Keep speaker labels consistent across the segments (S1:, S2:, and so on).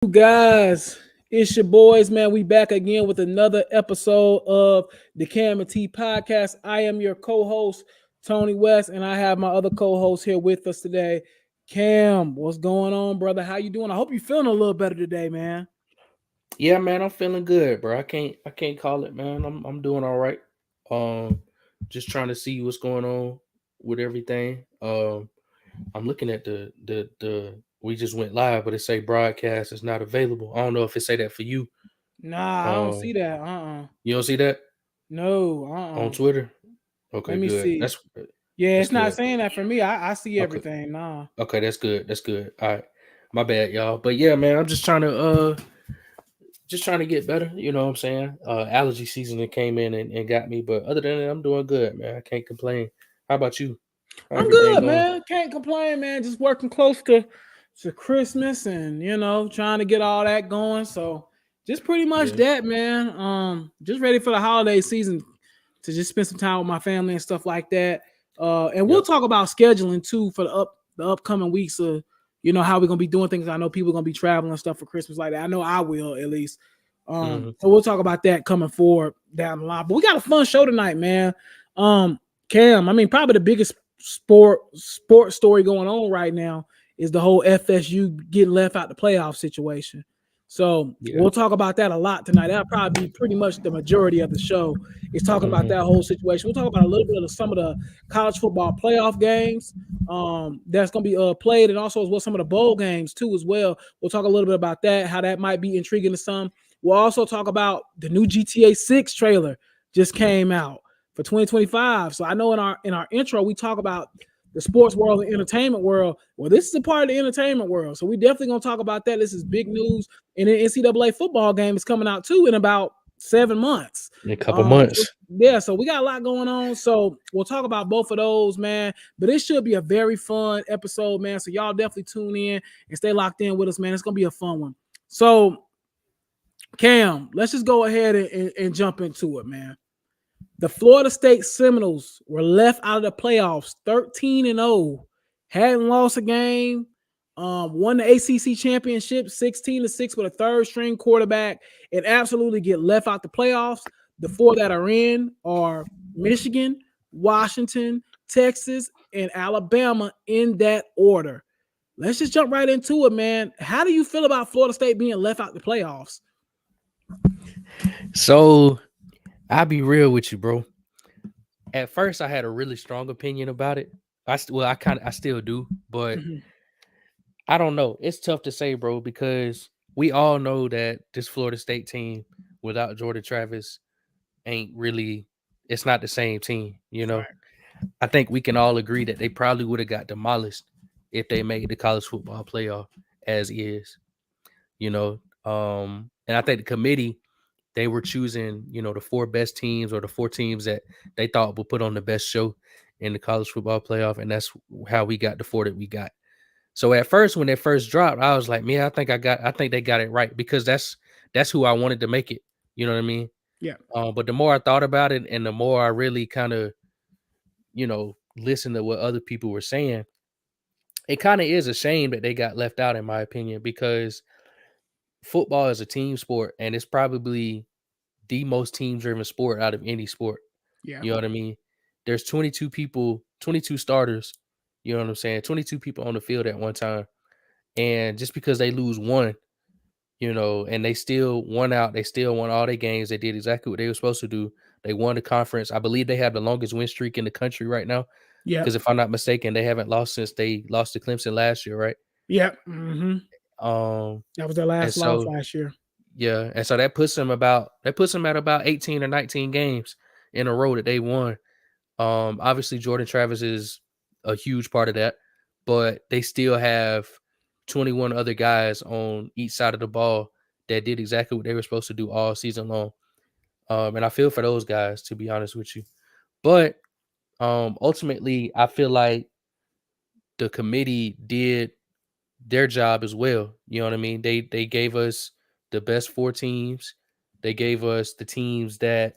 S1: Guys, it's your boys, man. We back again with another episode of the Cam and T podcast. I am your co-host, Tony West, and I have my other co-host here with us today. Cam, what's going on, brother? How you doing? I hope you're feeling a little better today, man.
S2: Yeah, man, I'm feeling good, bro. I can't call it, man. I'm doing all right. Um, just trying to see what's going on with everything. I'm looking at the we just went live, but it say broadcast is not available. I don't know if it say that for you.
S1: Nah, I don't see
S2: Um,
S1: that.
S2: you don't see that
S1: No,
S2: on Twitter?
S1: Let
S2: Okay,
S1: me
S2: good.
S1: see.
S2: That's
S1: Yeah,
S2: that's
S1: it's not
S2: good.
S1: saying that for me. I see
S2: Okay,
S1: everything. Nah.
S2: okay, that's good. That's good. All right, my bad, y'all. But yeah, man, I'm just trying to get better. You know what I'm saying? Allergy season that came in and got me, but other than that, I'm doing good, man. I can't complain. How about you? How
S1: I'm
S2: everything
S1: good,
S2: going?
S1: man. Can't complain, man. Just working close to Christmas and trying to get all that going. So just pretty much
S2: Yeah.
S1: that, man. Just ready for the holiday season to just spend some time with my family and stuff like that. And we'll
S2: Yep.
S1: talk about scheduling too for the upcoming weeks of how we're gonna be doing things. I know people are gonna be traveling and stuff for Christmas like that. I know I will at least.
S2: Hmm.
S1: So we'll talk about that coming forward down the line. But we got a fun show tonight, man. Um, Cam, I mean, probably the biggest sport story going on right now is the whole FSU getting left out the playoff situation. So
S2: Yeah.
S1: we'll talk about that a lot tonight. That'll probably be pretty much the majority of the show is talking about
S2: Hmm.
S1: that whole situation. We'll talk about a little bit of some of the college football playoff games that's going to be played, and also as well some of the bowl games too as well. We'll talk a little bit about that, how that might be intriguing to some. We'll also talk about the new GTA 6 trailer just came out for 2025. So I know in our intro we talk about the sports world and entertainment world. Well, this is a part of the entertainment world, so we definitely gonna talk about that. This is big news, and the NCAA football game is coming out too in about 7 months.
S2: In a couple months.
S1: Yeah, so we got a lot going on. So we'll talk about both of those, man. But it should be a very fun episode, man. So y'all definitely tune in and stay locked in with us, man. It's gonna be a fun one. So Cam, let's just go ahead and jump into it, man. The Florida State Seminoles were left out of the playoffs 13-0, hadn't lost a game, won the ACC championship 16-6 with a third string quarterback, and absolutely get left out the playoffs. The four that are in are Michigan, Washington, Texas, and Alabama in that order. Let's just jump right into it, man. How do you feel about Florida State being left out the playoffs?
S2: So I'll be real with you, bro. At first, I had a really strong opinion about it. I still do, but
S1: Mhm.
S2: I don't know. It's tough to say, bro, because we all know that this Florida State team without Jordan Travis ain't really. It's not the same team, you know.
S1: Right.
S2: I think we can all agree that they probably would have got demolished if they made the college football playoff as is, you know. And I think the committee they were choosing, the four best teams or the four teams that they thought would put on the best show in the college football playoff, and that's how we got the four that we got. So at first, when they first dropped, I was like, man, I think they got it right because that's who I wanted to make it. You know what I mean?
S1: Yeah.
S2: But the more I thought about it, and the more I really kind of, listened to what other people were saying, it kind of is a shame that they got left out, in my opinion, because football is a team sport, and it's probably the most team driven sport out of any sport.
S1: Yeah.
S2: You know what I mean? There's 22 people, 22 starters. You know what I'm saying? 22 people on the field at one time. And just because they lose one, and they still won out, they still won all their games. They did exactly what they were supposed to do. They won the conference. I believe they have the longest win streak in the country right now.
S1: Yep.
S2: Because if I'm not mistaken, they haven't lost since they lost to Clemson last year, right?
S1: Yep. Mm-hmm.
S2: Um,
S1: That was their
S2: and
S1: last loss
S2: so
S1: last year.
S2: yeah, and so that puts them at about 18 or 19 games in a row that they won. Obviously Jordan Travis is a huge part of that, but they still have 21 other guys on each side of the ball that did exactly what they were supposed to do all season long. And I feel for those guys, to be honest with you. But ultimately, I feel like the committee did their job as well. You know what I mean? They gave us the best four teams. They gave us the teams that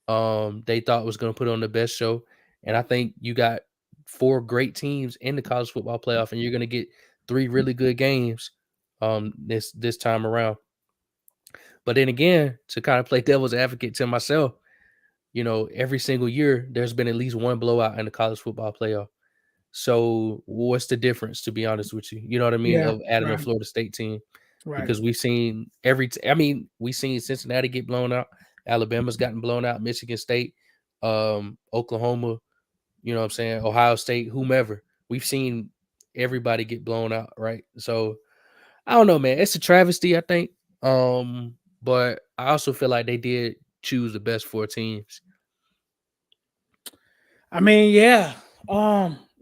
S2: they thought was going to put on the best show. And I think you got four great teams in the college football playoff, and you're going to get three really good games this time around. But then again, to kind of play devil's advocate to myself, every single year there's been at least one blowout in the college football playoff. So what's the difference, to be honest with you? You know what I mean?
S1: Yeah,
S2: Of adding a
S1: right,
S2: Florida State team,
S1: right.
S2: because we've seen we've seen Cincinnati get blown out, Alabama's gotten blown out, Michigan State, Oklahoma, you know what I'm saying, Ohio State, whomever. We've seen everybody get blown out, right? So I don't know, man. It's a travesty, I think. But I also feel like they did choose the best four teams.
S1: I mean, yeah.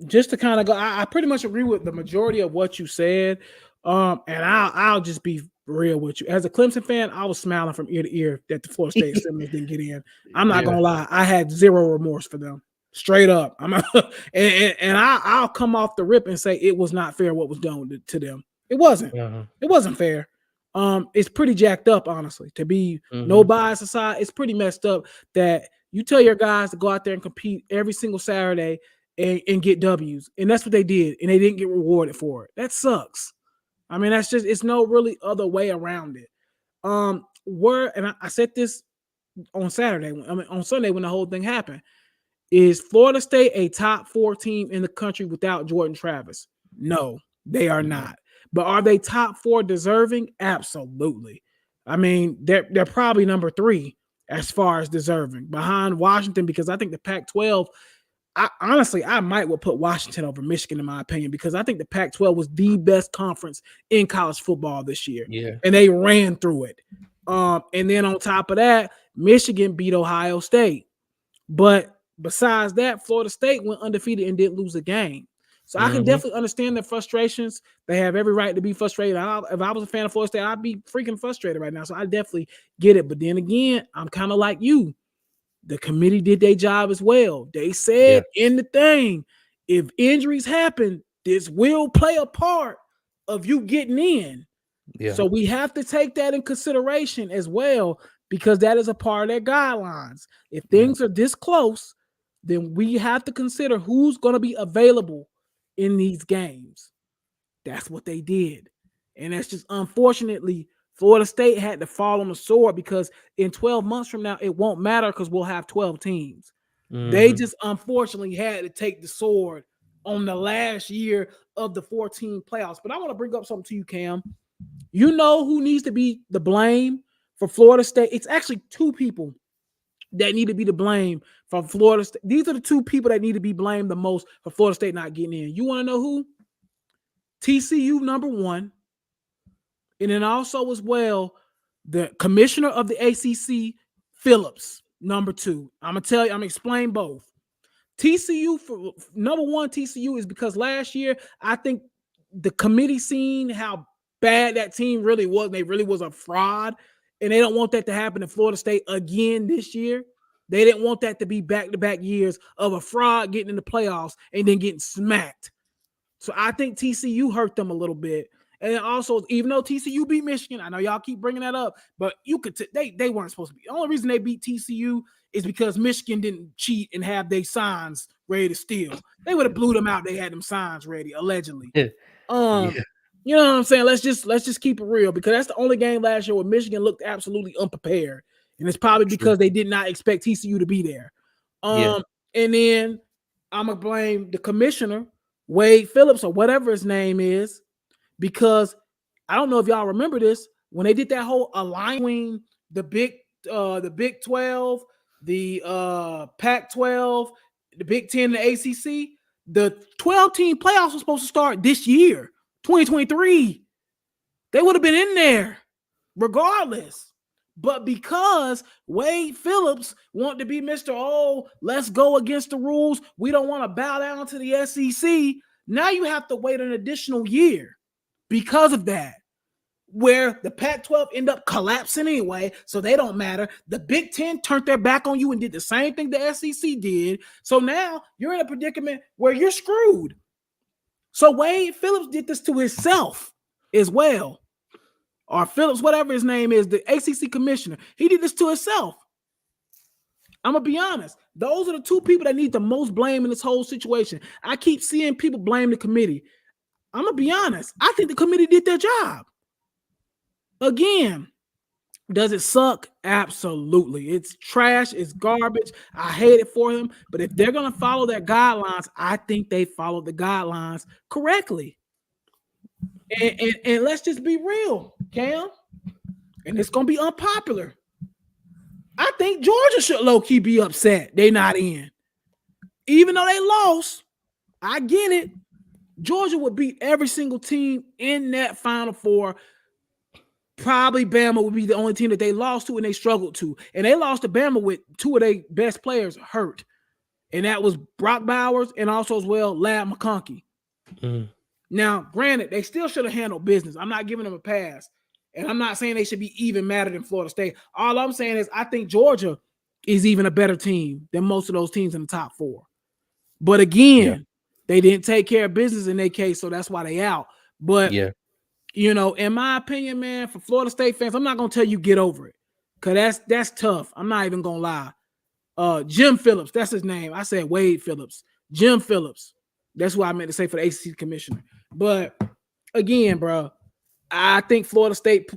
S1: Just to kind of go, I pretty much agree with the majority of what you said. And I'll just be real with you. As a Clemson fan, I was smiling from ear to ear that the Florida State Seminoles didn't get in. I'm not
S2: Yeah.
S1: gonna lie, I had zero remorse for them. Straight up. I'll come off the rip and say it was not fair what was done to them. It wasn't.
S2: Uh-huh.
S1: It wasn't fair. It's pretty jacked up, honestly. To be no
S2: Mm-hmm.
S1: bias aside, it's pretty messed up that you tell your guys to go out there and compete every single Saturday and get W's. And that's what they did. And they didn't get rewarded for it. That sucks. I mean, it's no really other way around it. I said this on Saturday, on Sunday when the whole thing happened. Is Florida State a top 4 team in the country without Jordan Travis? No, they are not. But are they top 4 deserving? Absolutely. I mean, they're probably number 3 as far as deserving behind Washington, because I think the Pac-12, I might well put Washington over Michigan in my opinion, because I think the Pac-12 was the best conference in college football this year.
S2: Yeah.
S1: And they ran through it. And then on top of that, Michigan beat Ohio State. But besides that, Florida State went undefeated and didn't lose a game. So I can definitely understand their frustrations. They have every right to be frustrated. If I was a fan of Florida State, I'd be freaking frustrated right now. So I definitely get it. But then again, I'm kind of like you. The committee did their job as well. They said in the thing, if injuries happen, this will play a part of you getting in.
S2: Yeah.
S1: So we have to take that in consideration as well, because that is a part of their guidelines. If things are this close, then we have to consider who's going to be available in these games. That's what they did. And that's just, unfortunately, Florida State had to fall on the sword, because in 12 months from now, it won't matter because we'll have 12 teams. They just unfortunately had to take the sword on the last year of the 14 playoffs. But I want to bring up something to you, Cam. You know who needs to be the blame for Florida State? It's actually 2 people that need to be the blame for Florida State. These are the 2 people that need to be blamed the most for Florida State not getting in. You want to know who? TCU, number 1. And then also as well, the commissioner of the ACC, Phillips, number 2. I'm going to explain both. TCU, for number 1, TCU is because last year, I think the committee seen how bad that team really was. They really was a fraud, and they don't want that to happen to Florida State again this year. They didn't want that to be back-to-back years of a fraud getting in the playoffs and then getting smacked. So I think TCU hurt them a little bit. And then also, even though TCU beat Michigan, I know y'all keep bringing that up, but you could they weren't supposed to be. The only reason they beat TCU is because Michigan didn't cheat and have their signs ready to steal. They would have blew them out. They had them signs ready, allegedly. You know what I'm saying? Let's just keep it real, because that's the only game last year where Michigan looked absolutely unprepared, and it's probably because they did not expect TCU to be there. And then I'm gonna blame the commissioner, Wade Phillips, or whatever his name is, because I don't know if y'all remember this, when they did that whole aligning the Big 12, the Pac-12, the Big 10, and the ACC, the 12-team playoffs were supposed to start this year, 2023. They would have been in there regardless. But because Wade Phillips wanted to be Mr. Oh, let's go against the rules, we don't want to bow down to the SEC, now you have to wait an additional year because of that, where the Pac-12 end up collapsing anyway, so they don't matter. The Big 10 turned their back on you and did the same thing the SEC did. So now you're in a predicament where you're screwed. So Wade Phillips did this to himself as well. Or Phillips, whatever his name is, the ACC commissioner. He did this to himself. I'm going to be honest. Those are the 2 people that need the most blame in this whole situation. I keep seeing people blame the committee. I'm going to be honest. I think the committee did their job. Again, does it suck? Absolutely. It's trash. It's garbage. I hate it for him. But if they're going to follow their guidelines, I think they followed the guidelines correctly. And let's just be real, Cam. And it's going to be unpopular. I think Georgia should low-key be upset they not in. Even though they lost, I get it. Georgia would beat every single team in that Final Four. Probably Bama would be the only team that they lost to and they struggled to. And they lost to Bama with two of their best players hurt. And that was Brock Bowers and also as well Lab McConkey.
S2: Mm.
S1: Now, granted, they still should have handled business. I'm not giving them a pass. And I'm not saying they should be even madder than Florida State. All I'm saying is I think Georgia is even a better team than most of those teams in the top four. But again, they didn't take care of business in their case, so that's why they out. But, you know, in my opinion, man, for Florida State fans, I'm not going to tell you get over it because that's tough. I'm not even going to lie. Jim Phillips, that's his name. I said Wade Phillips. Jim Phillips. That's what I meant to say for the ACC commissioner. But, again, bro, I think Florida State,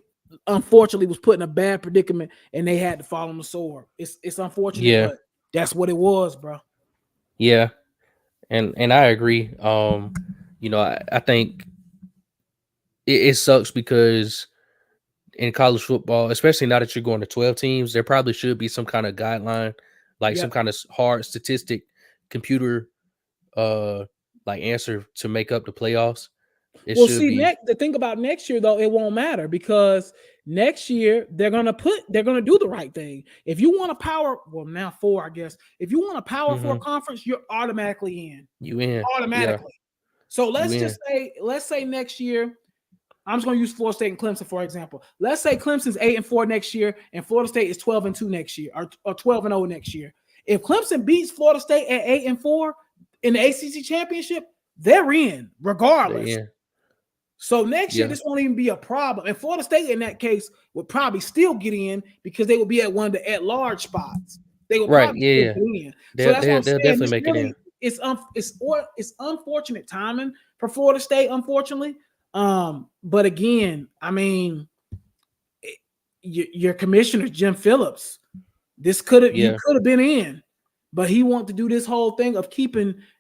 S1: unfortunately, was put in a bad predicament, and they had to fall on the sword. It's unfortunate, but that's what it was, bro.
S2: Yeah, and I agree. You know, I think it sucks because in college football, especially now that you're going to 12 teams, there probably should be some kind of guideline, like some kind of hard statistic, computer, like answer to make up the playoffs.
S1: The thing about next year though, it won't matter because next year they're gonna do the right thing. If you want a power, well now 4, I guess. If you want a power 4 conference, you're automatically in.
S2: You in
S1: automatically. Yeah. So let's say next year, I'm just gonna use Florida State and Clemson for example. Let's say Clemson's 8-4 next year, and Florida State is 12-2 next year, or 12-0 next year. If Clemson beats Florida State at 8-4 in the ACC championship, they're in regardless. So next year, this won't even be a problem. And Florida State, in that case, would probably still get in because they would be at one of the at-large spots. They would probably still get in. So that's what I'm saying. Definitely make it in. It's unfortunate timing for Florida State, unfortunately. But again, I mean, your commissioner, Jim Phillips, you could have been in. But he wanted to do this whole thing of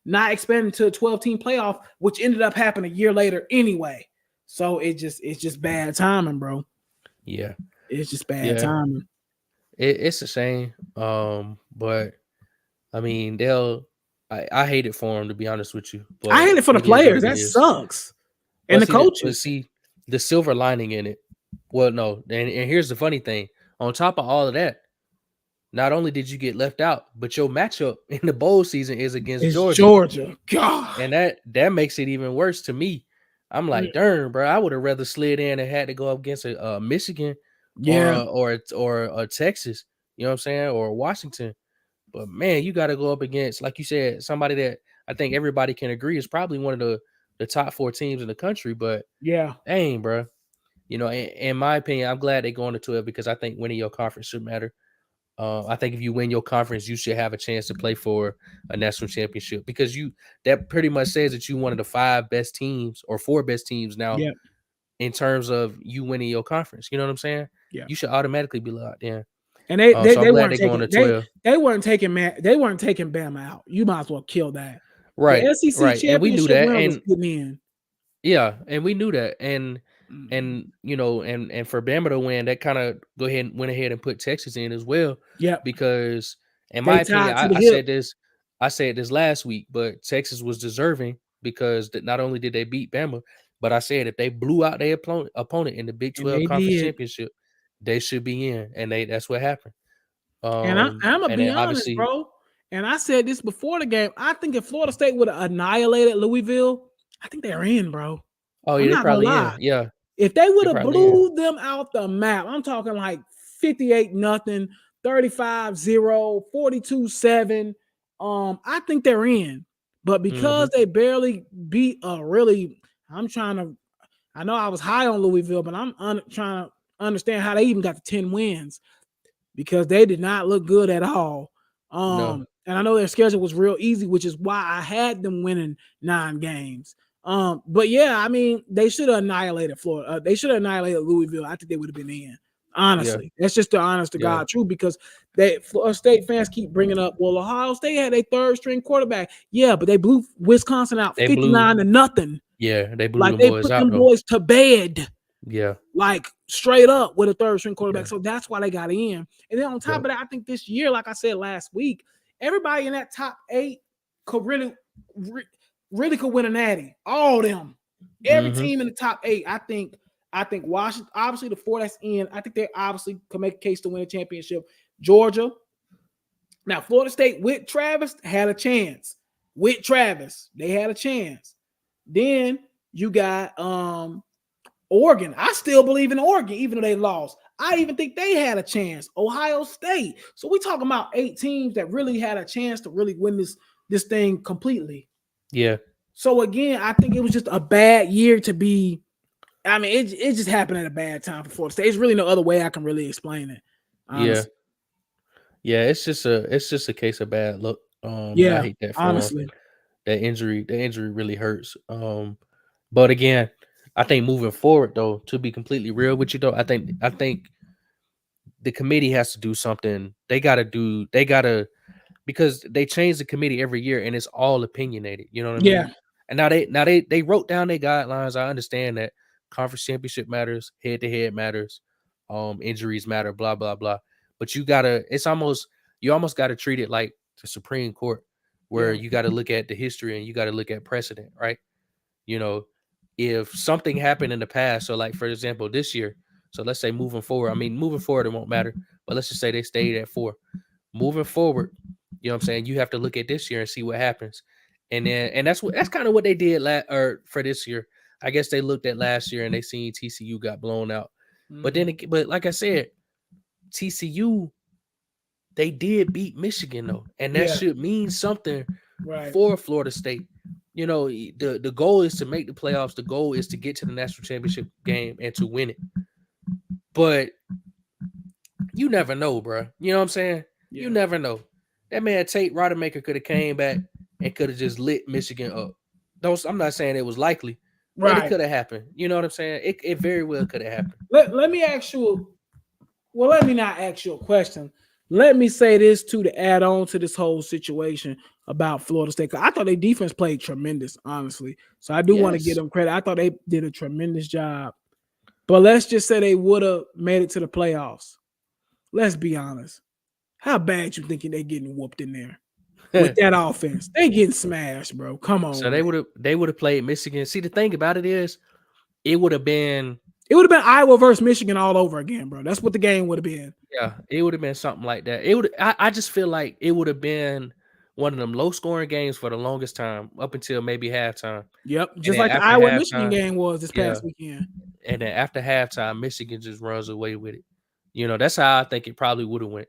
S1: not expanding to a 12-team playoff, which ended up happening a year later anyway. So it's just bad timing, bro.
S2: Yeah.
S1: It's just bad timing.
S2: It's a shame. But I mean, I hate it for them, to be honest with you. But
S1: I hate it for the players. That sucks. And the coaches.
S2: See, the silver lining in it. Well, no, and here's the funny thing. On top of all of that, not only did you get left out, but your matchup in the bowl season is against
S1: Georgia. God.
S2: And that makes it even worse to me. I'm like, darn, bro, I would have rather slid in and had to go up against a Michigan or a Texas, you know what I'm saying, or Washington. But, man, you got to go up against, like you said, somebody that I think everybody can agree is probably one of the top 4 teams in the country. But, dang, bro. You know, in my opinion, I'm glad they're going to 12 because I think winning your conference should matter. I think if you win your conference, you should have a chance to play for a national championship because that pretty much says that you one of the 5 best teams or 4 best teams now in terms of you winning your conference. You know what I'm saying?
S1: Yeah.
S2: You should automatically be locked in.
S1: And they weren't taking they weren't taking Bama out. You might as well kill that.
S2: Right.
S1: The SEC championship
S2: and we knew that.
S1: Was getting in.
S2: Yeah, and we knew that. And you know, and for Bama to win, that kind of went ahead and put Texas in as well.
S1: Yeah,
S2: because in my opinion, I said this last week, but Texas was deserving because not only did they beat Bama, but I said if they blew out their opponent in the Big 12 conference championship, they should be in, and that's what happened.
S1: And I'm gonna be honest, bro. And I said this before the game. I think if Florida State would have annihilated Louisville, I think they're in, bro.
S2: Oh, yeah, they're probably in. Yeah.
S1: If they would have blew them out the map, I'm talking like 58-0, 35-0, 42-7. I think they're in. But because they barely beat I know I was high on Louisville, but I'm trying to understand how they even got to 10 wins because they did not look good at all. No. And I know their schedule was real easy, which is why I had them winning 9 games. But yeah, I mean, they should have annihilated Florida. They should have annihilated Louisville. I think they would have been in.
S2: Yeah,
S1: Honestly, that's just the honest to
S2: yeah.
S1: God truth because Florida State fans keep bringing up, well, Ohio State had a third string quarterback. Yeah, but they blew Wisconsin out
S2: They blew
S1: 59-0.
S2: they blew
S1: Like
S2: them
S1: they
S2: boys
S1: put
S2: out
S1: them
S2: though.
S1: boys to bed,
S2: Yeah,
S1: like straight up with a third string quarterback.
S2: yeah,
S1: So that's why they got in. And then on top
S2: yeah.
S1: of that, I think this year, like I said last week, everybody in that top 8 could really could win a natty. All of them. Every
S2: Mm-hmm.
S1: team in the top 8, I think Washington, obviously the 4 that's in, I think they obviously could make a case to win a championship. Georgia. Now, Florida State with Travis had a chance. With Travis, they had a chance. Then you got Oregon. I still believe in Oregon, even though they lost. I even think they had a chance. Ohio State. So we're talking about 8 teams that really had a chance to really win this thing completely.
S2: Yeah.
S1: So again, I think it was just a bad year to be. I mean, it just happened at a bad time for Florida State. There's really no other way I can really explain it.
S2: Yeah.
S1: Honestly.
S2: Yeah. It's just a case of bad luck. And I
S1: Yeah,
S2: hate that for 'em.
S1: honestly.
S2: The injury really hurts. But again, I think moving forward though, to be completely real with you though, I think the committee has to do something. They gotta because they change the committee every year and it's all opinionated. You know what I mean?
S1: Yeah,
S2: And now they wrote down their guidelines. I understand that conference championship matters, head to head matters, injuries matter, blah blah blah. But you almost gotta treat it like the Supreme Court, where
S1: yeah,
S2: you gotta look at the history and you gotta look at precedent, right? You know, if something happened in the past, so like for example, this year, so let's say moving forward, moving forward it won't matter, but let's just say they stayed at 4. Moving forward, you know what I'm saying? You have to look at this year and see what happens. And that's kind of what they did for this year. I guess they looked at last year and they seen TCU got blown out. But but like I said, TCU, they did beat Michigan though, and that
S1: yeah,
S2: should mean something
S1: right.
S2: for Florida State. You know, the goal is to make the playoffs. The goal is to get to the national championship game and to win it. But you never know, bro. You know what I'm saying?
S1: Yeah.
S2: You never know. That man Tate Rodemaker could have came back and could have just lit Michigan up. I'm not saying it was likely, but it
S1: Right.
S2: could have happened. You know what I'm saying? It very well could have happened.
S1: Let me ask you. Well, let me not ask you a question. Let me say this too to add on to this whole situation about Florida State. I thought their defense played tremendous, honestly. So I do want to give
S2: Yes.
S1: them credit. I thought they did a tremendous job. But let's just say they would have made it to the playoffs. Let's be honest. How bad you thinking they getting whooped in there with that offense? They getting smashed, bro. Come on.
S2: So
S1: Man.
S2: they would have played Michigan. See, the thing about it is, it would have been
S1: Iowa versus Michigan all over again, bro. That's what the game would have been.
S2: it would have been something like that. It would. I just feel like it would have been one of them low scoring games for the longest time, up until maybe halftime.
S1: Yep,
S2: And
S1: just
S2: then
S1: like the
S2: after
S1: Iowa Michigan
S2: halftime,
S1: game was this
S2: yeah.
S1: past weekend.
S2: And then after halftime, Michigan just runs away with it. You know, that's how I think it probably would have went.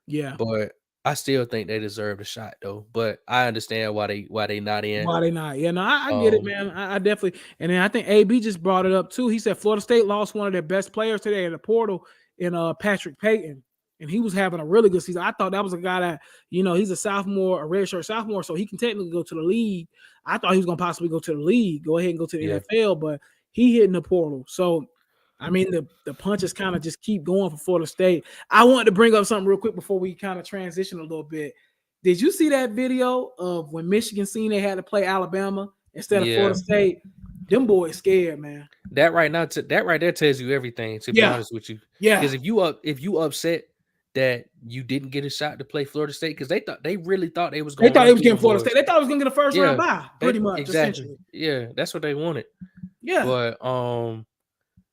S1: Yeah.
S2: But I still think they deserved a shot though. But I understand why they not in.
S1: Why they not? Yeah, no, I get it, man. I definitely. And then I think AB just brought it up too. He said Florida State lost one of their best players today in the portal in Patrick Payton, and he was having a really good season. I thought that was a guy that, he's a sophomore, a redshirt sophomore, so he can technically go to the league. I thought he was going to possibly go to the league, go ahead and go to the NFL, but he hit in the portal. So, I mean, the punches kind of just keep going for Florida State. I wanted to bring up something real quick before we kind of transition a little bit. Did you see that video of when Michigan seen they had to play Alabama instead of Florida State? Them boys scared, man.
S2: That right there tells you everything, to be honest with you.
S1: Yeah.
S2: Because if you upset that you didn't get a shot to play Florida State, because they really thought they was going.
S1: They thought they was getting Florida State. They thought it was going to get a first round bye, pretty much.
S2: Exactly.
S1: Essentially.
S2: Yeah, that's what they wanted.
S1: Yeah.
S2: But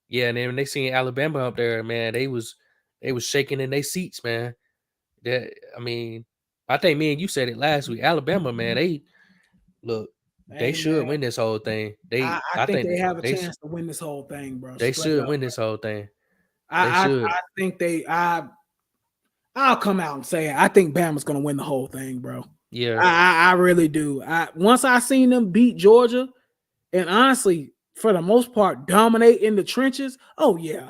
S2: yeah, and then when they seen Alabama up there, man, they was shaking in their seats, man. I think me and you said it last week. Alabama, man, they should win this whole thing.
S1: I think they have a chance to win this whole thing, bro.
S2: They should win this whole thing.
S1: I think I'll come out and say it. I think Bama's gonna win the whole thing, bro.
S2: Yeah,
S1: I really do. Once I seen them beat Georgia, and honestly, for the most part, dominate in the trenches. Oh yeah.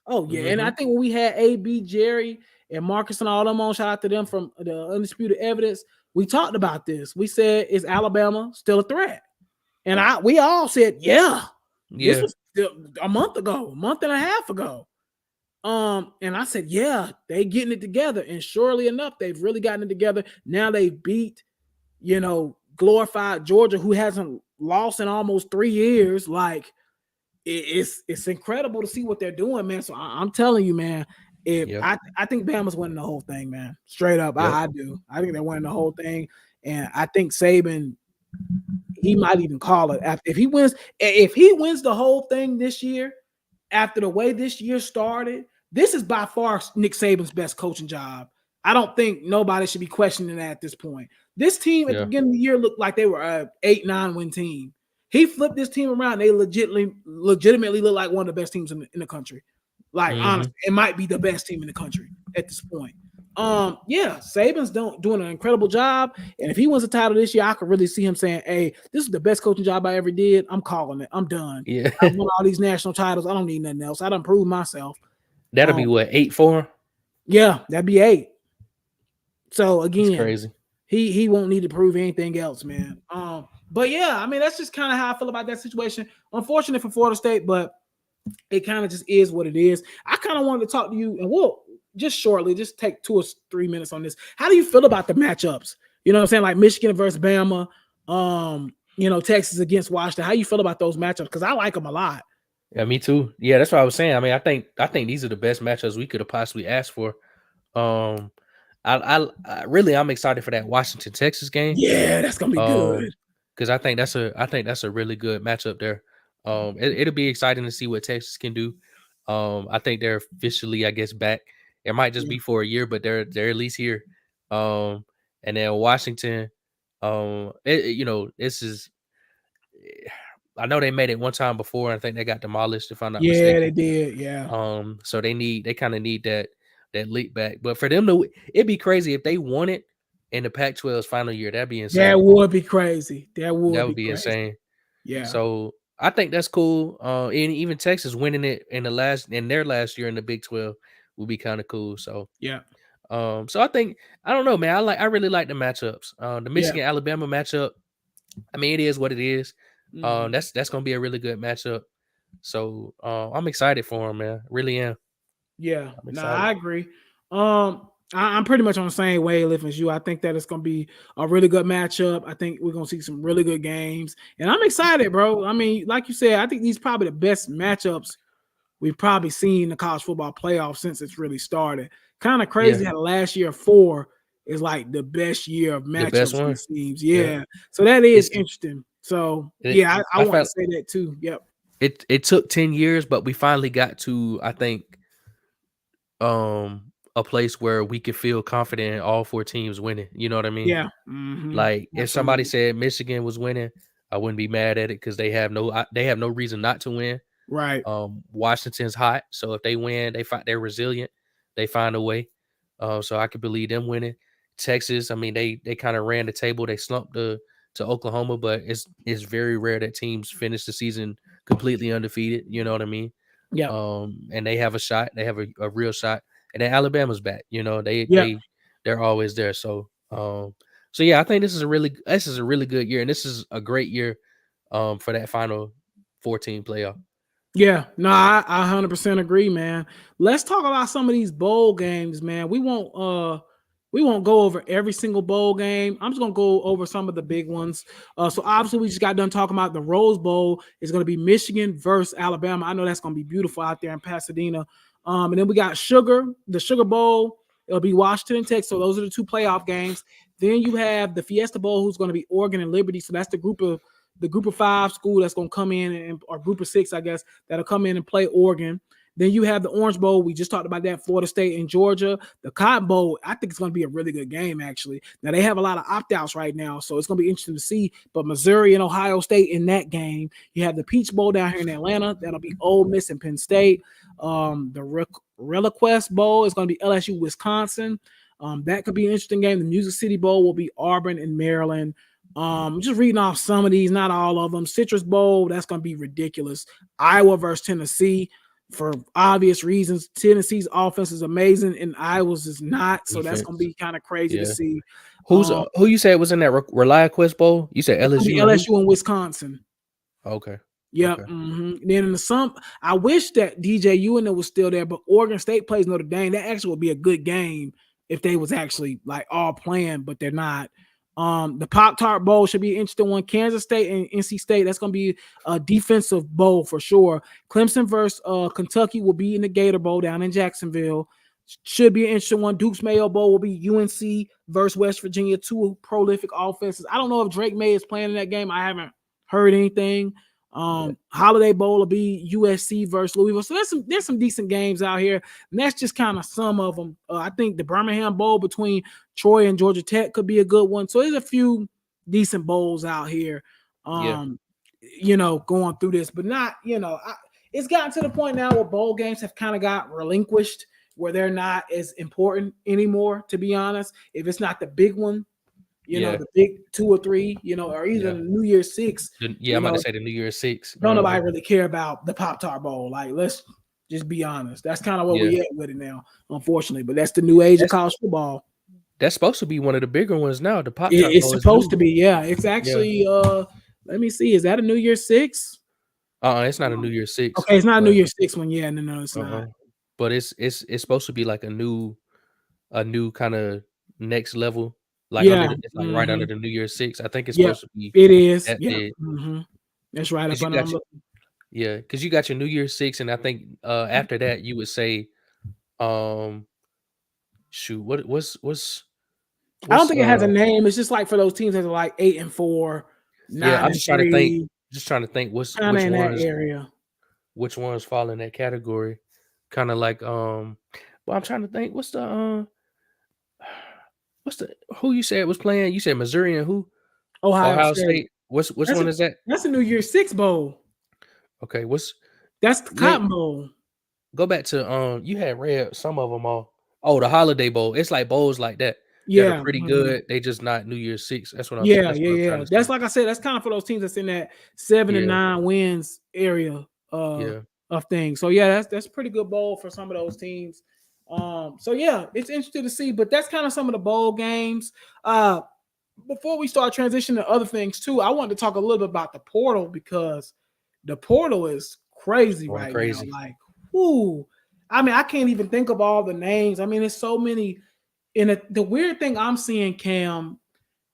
S1: Mm-hmm. And I think when we had AB, Jerry, and Marcus and all them on, shout out to them from the Undisputed Evidence, we talked about this. We said, is Alabama still a threat? And we all said, yeah, this
S2: Yeah.
S1: was a month ago, a month and a half ago. And I said, yeah, they getting it together. And surely enough, they've really gotten it together. Now they beat, glorified Georgia, who hasn't lost in almost 3 years. Like, it's incredible to see what they're doing, man. So I'm telling you, man, if
S2: Yep.
S1: I think Bama's winning the whole thing, man. Straight up.
S2: Yep.
S1: I do. I think they're winning the whole thing. And I think Saban, he might even call it if he wins the whole thing this year, after the way this year started. This is by far Nick Saban's best coaching job. I don't think nobody should be questioning that at this point. This team at the
S2: Yeah.
S1: beginning of the year looked like they were a 8-9 win team. He flipped this team around. They legitimately look like one of the best teams in the country. Like, honestly, it might be the best team in the country at this point. Yeah, Saban's doing an incredible job. And if he wins the title this year, I could really see him saying, hey, this is the best coaching job I ever did. I'm calling it. I'm done.
S2: Yeah.
S1: I won all these national titles. I don't need nothing else. I done proved myself.
S2: That'll be what, 8 for him?
S1: Yeah, that'd be 8. So
S2: It's
S1: again,
S2: crazy.
S1: he won't need to prove anything else, man. But yeah, I mean, that's just kind of how I feel about that situation. Unfortunate for Florida State, but it kind of just is what it is. I kind of wanted to talk to you, and we'll just shortly, just take 2 or 3 minutes on this. How do you feel about the matchups? You know what I'm saying? Like Michigan versus Bama, Texas against Washington. How you feel about those matchups? Because I like them a lot.
S2: Yeah, me too. Yeah, that's what I was saying. I mean, I think these are the best matchups we could have possibly asked for. I really, I'm excited for that Washington Texas game.
S1: Yeah, that's gonna be good.
S2: Because I think that's a really good matchup there. It'll be exciting to see what Texas can do. I think they're officially, I guess, back. It might just be for a year, but they're at least here. And then Washington, this is. I know they made it one time before. I think they got demolished, if I'm not mistaken.
S1: Yeah, they did. Yeah.
S2: So they kind of need that leap back. But for them to, it'd be crazy if they won it in the Pac-12's final year. That'd be insane.
S1: That would be crazy. That would be crazy.
S2: Insane.
S1: Yeah.
S2: So I think that's cool. And even Texas winning it in their last year in the Big 12 would be kind of cool. So
S1: yeah.
S2: So I think, I don't know, man. I really like the matchups. The Michigan Alabama matchup. I mean, it is what it is. That's gonna be a really good matchup. So I'm excited for him, man. Really am.
S1: Yeah, no, I agree. I'm pretty much on the same wavelength as you. I think that it's gonna be a really good matchup. I think we're gonna see some really good games, and I'm excited, bro. I mean, like you said, I think these probably the best matchups we've probably seen in the college football playoff since it's really started. Kind of crazy how the last year 4 is like the best year of matchups, it seems. Yeah. So that is interesting. So I want to say that too. Yep.
S2: It took 10 years, but we finally got to, I think, a place where we could feel confident in all 4 teams winning. You know what I mean?
S1: Yeah.
S2: Like if somebody said Michigan was winning, I wouldn't be mad at it because they have no reason not to win.
S1: Right.
S2: Washington's hot, so if they win, they're resilient. They find a way. So I could believe them winning. Texas, I mean, they kind of ran the table. They slumped to Oklahoma, but it's very rare that teams finish the season completely undefeated. You know what I mean?
S1: Yeah.
S2: And they have a shot. They have a real shot. And then Alabama's back. You know, they're always there. So yeah, I think this is a really good year, and this is a great year for that final 14 playoff.
S1: Yeah, no, I 100% agree, man. Let's talk about some of these bowl games, man. We won't go over every single bowl game. I'm just gonna go over some of the big ones. So obviously we just got done talking about the Rose Bowl. It's gonna be Michigan versus Alabama. I know that's gonna be beautiful out there in Pasadena. And then we got the Sugar Bowl. It'll be Washington and Texas. So those are the 2 playoff games. Then you have the Fiesta Bowl, who's gonna be Oregon and Liberty. So that's the group of 5 school that's going to come in, or group of 6, I guess, that'll come in and play Oregon. Then you have the Orange Bowl. We just talked about that, Florida State and Georgia. The Cotton Bowl, I think it's going to be a really good game, actually. Now, they have a lot of opt-outs right now, so it's going to be interesting to see. But Missouri and Ohio State in that game. You have the Peach Bowl down here in Atlanta. That'll be Ole Miss and Penn State. The Reliquest Bowl is going to be LSU, Wisconsin. That could be an interesting game. The Music City Bowl will be Auburn and Maryland. Just reading off some of these, not all of them. Citrus Bowl, that's going to be ridiculous. Iowa versus Tennessee, for obvious reasons. Tennessee's offense is amazing and Iowa's is not, so that's going to be kind of crazy to see.
S2: Who you said was in that Reliquest Bowl? You said LSU.
S1: LSU and Wisconsin.
S2: Okay.
S1: Yep.
S2: Okay.
S1: Then in the sum, I wish that DJ Ewing was still there, but Oregon State plays Notre Dame. That actually would be a good game if they was actually like all playing, but they're not. The Pop Tart Bowl should be an interesting one. Kansas State and NC State. That's going to be a defensive bowl for sure. Clemson versus Kentucky will be in the Gator Bowl down in Jacksonville. Should be an interesting one. Duke's Mayo Bowl will be UNC versus West Virginia. Two prolific offenses. I don't know if Drake May is playing in that game. I haven't heard anything. Holiday Bowl will be USC versus Louisville. So there's some decent games out here, and that's just kind of some of them. I think the Birmingham Bowl between Troy and Georgia Tech could be a good one. So there's a few decent bowls out here. Going through this, but not it's gotten to the point now where bowl games have kind of got relinquished, where they're not as important anymore. To be honest, if it's not the big one. The big 2 or 3, or even the New Year's 6.
S2: I'm about to say the New Year's 6.
S1: Don't nobody really care about the Pop-Tart Bowl. Like, let's just be honest. That's kind of what we at with it now, unfortunately. But that's the new age of college football.
S2: That's supposed to be one of the bigger ones now. The Pop-Tart
S1: Bowl. It's supposed to be, yeah. It's actually, let me see. Is that a New Year's 6?
S2: It's not a New Year's 6.
S1: Okay, it's not a New Year's 6 one. Yeah, no, it's not.
S2: But it's supposed to be like a new kind of next level. Like it's like right under the New Year's 6. I think it's supposed to be.
S1: It is. That's right up under.
S2: Yeah, because you got your New Year's 6, and I think after that you would say, shoot, what's
S1: I don't think it has a name. It's just like for those teams that are like 8-4, 9
S2: I'm just trying to think. Just trying to think which ones
S1: that area.
S2: Which ones fall in that category? Kind of like well, I'm trying to think. What's the who you said was playing? You said Missouri and who? Ohio State. Which one is that?
S1: That's a New Year's 6 bowl.
S2: Okay,
S1: that's the Cotton Bowl.
S2: Go back to you had read some of them all. Oh, the Holiday Bowl. It's like bowls like that.
S1: Yeah,
S2: that are pretty good. They just not New Year's 6. That's what I'm.
S1: Yeah. That's like I said. That's kind of for those teams that's in that 7 and 9 wins area of things. So that's pretty good bowl for some of those teams. It's interesting to see. But that's kind of some of the bowl games. Before we start transitioning to other things too, I wanted to talk a little bit about the portal because the portal is crazy now. Like, whoo! I mean, I can't even think of all the names. I mean, there's so many. And the weird thing I'm seeing, Cam,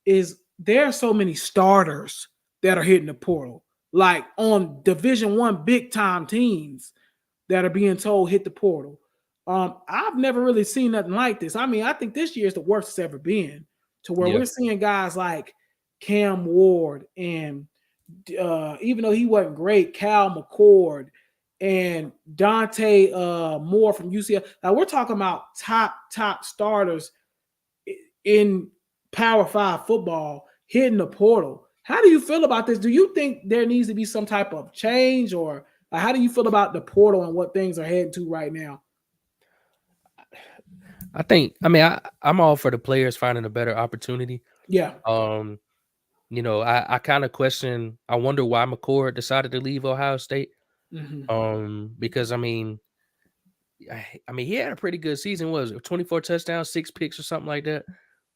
S1: is there are so many starters that are hitting the portal, like on Division I big time teams that are being told hit the portal. I've never really seen nothing like this. I mean, I think this year is the worst it's ever been, to where we're seeing guys like Cam Ward and even though he wasn't great, Cal McCord and Dante Moore from UCF. Now we're talking about top starters in Power 5 football hitting the portal. How do you feel about this? Do you think there needs to be some type of change, or how do you feel about the portal and what things are heading to right now?
S2: I'm all for the players finding a better opportunity.
S1: Yeah.
S2: I kind of question. I wonder why McCord decided to leave Ohio State. Because I mean, he had a pretty good season. What was it 24 touchdowns, 6 picks, or something like that?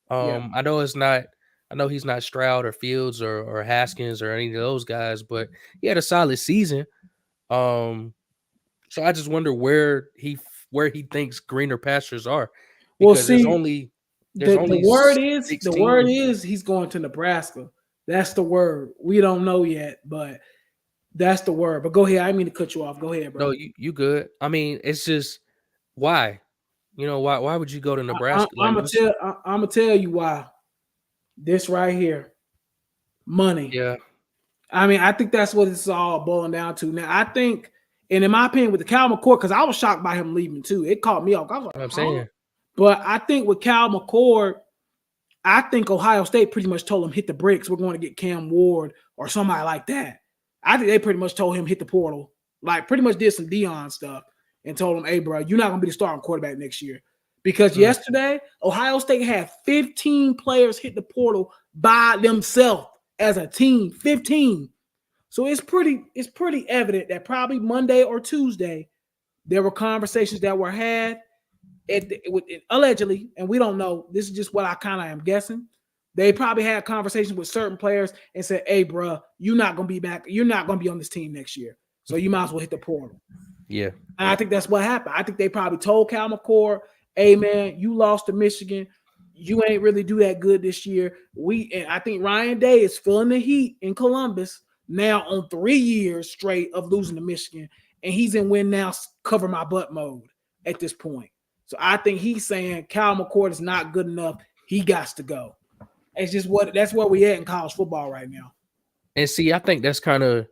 S2: I know it's not. I know he's not Stroud or Fields or Haskins or any of those guys, but he had a solid season. So I just wonder where he thinks greener pastures are. Because
S1: the word is he's going to Nebraska. That's the word. We don't know yet, but that's the word. But go ahead. I didn't mean to cut you off. Go ahead, bro.
S2: No, you good. I mean, it's just why? Why would you go to Nebraska?
S1: I'm gonna tell you why. This right here, money.
S2: Yeah.
S1: I mean, I think that's what it's all boiling down to. Now, I think, and in my opinion, with the Cal McCord, because I was shocked by him leaving too. It caught me off. I was like,
S2: I'm saying.
S1: But I think with Cal McCord, I think Ohio State pretty much told him hit the bricks. We're going to get Cam Ward or somebody like that. I think they pretty much told him hit the portal, like pretty much did some Dion stuff and told him, hey, bro, you're not going to be the starting quarterback next year. Because yesterday, Ohio State had 15 players hit the portal by themselves as a team, 15. So it's pretty evident that probably Monday or Tuesday, there were conversations that were had allegedly, and we don't know. This is just what I kind of am guessing. They probably had conversations with certain players and said, "Hey, bro, you're not gonna be back. You're not gonna be on this team next year, so you might as well hit the portal."
S2: Yeah.
S1: And I think that's what happened. I think they probably told Cal McCord, "Hey, man, you lost to Michigan. You ain't really do that good this year." And I think Ryan Day is feeling the heat in Columbus now on 3 years straight of losing to Michigan, and he's in win now, cover my butt mode at this point. So I think he's saying Cal McCord is not good enough. He got to go. It's just that's where we at in college football right now.
S2: And see, I think that's kind of.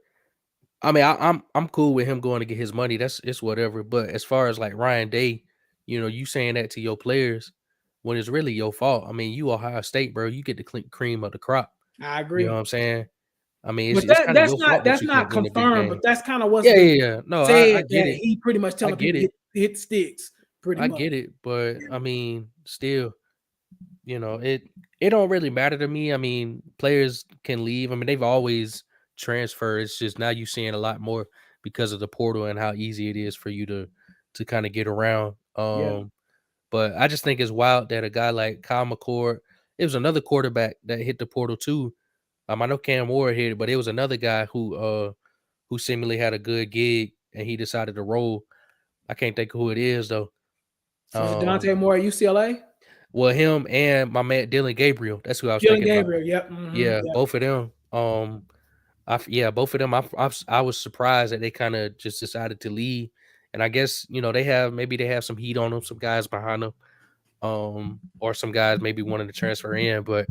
S2: I mean, I'm cool with him going to get his money. It's whatever. But as far as like Ryan Day, you saying that to your players when it's really your fault. I mean, you Ohio State, bro. You get the cream of the crop.
S1: I
S2: You know
S1: agree.
S2: what I'm saying? I mean,
S1: But
S2: it's kind of your fault that
S1: that's
S2: you
S1: not
S2: can't win a big
S1: confirmed, but
S2: game.
S1: that's kind of what's
S2: Yeah,
S1: been
S2: yeah, yeah. No, I
S1: said,
S2: get
S1: that
S2: it.
S1: he pretty much
S2: I
S1: telling
S2: get
S1: people
S2: it.
S1: hit sticks pretty
S2: I
S1: much.
S2: get it. But I mean, still, it don't really matter to me. I mean, players can leave. I mean, they've always transferred. It's just now you're seeing a lot more because of the portal and how easy it is for you to kind of get around.
S1: Yeah.
S2: But I just think it's wild that a guy like Kyle McCord, it was another quarterback that hit the portal too. I know Cam Ward hit it, but it was another guy who seemingly had a good gig and he decided to roll. I can't think of who it is though.
S1: Was it Dante Moore at UCLA?
S2: Well, him and my man Dylan Gabriel. That's who I was
S1: Dylan
S2: thinking about.
S1: Gabriel. Yep. Mm-hmm,
S2: Yeah,
S1: yep.
S2: both of them. Both of them. I was surprised that they kind of just decided to leave, and I guess they have some heat on them, some guys behind them, or some guys maybe wanting to transfer in. But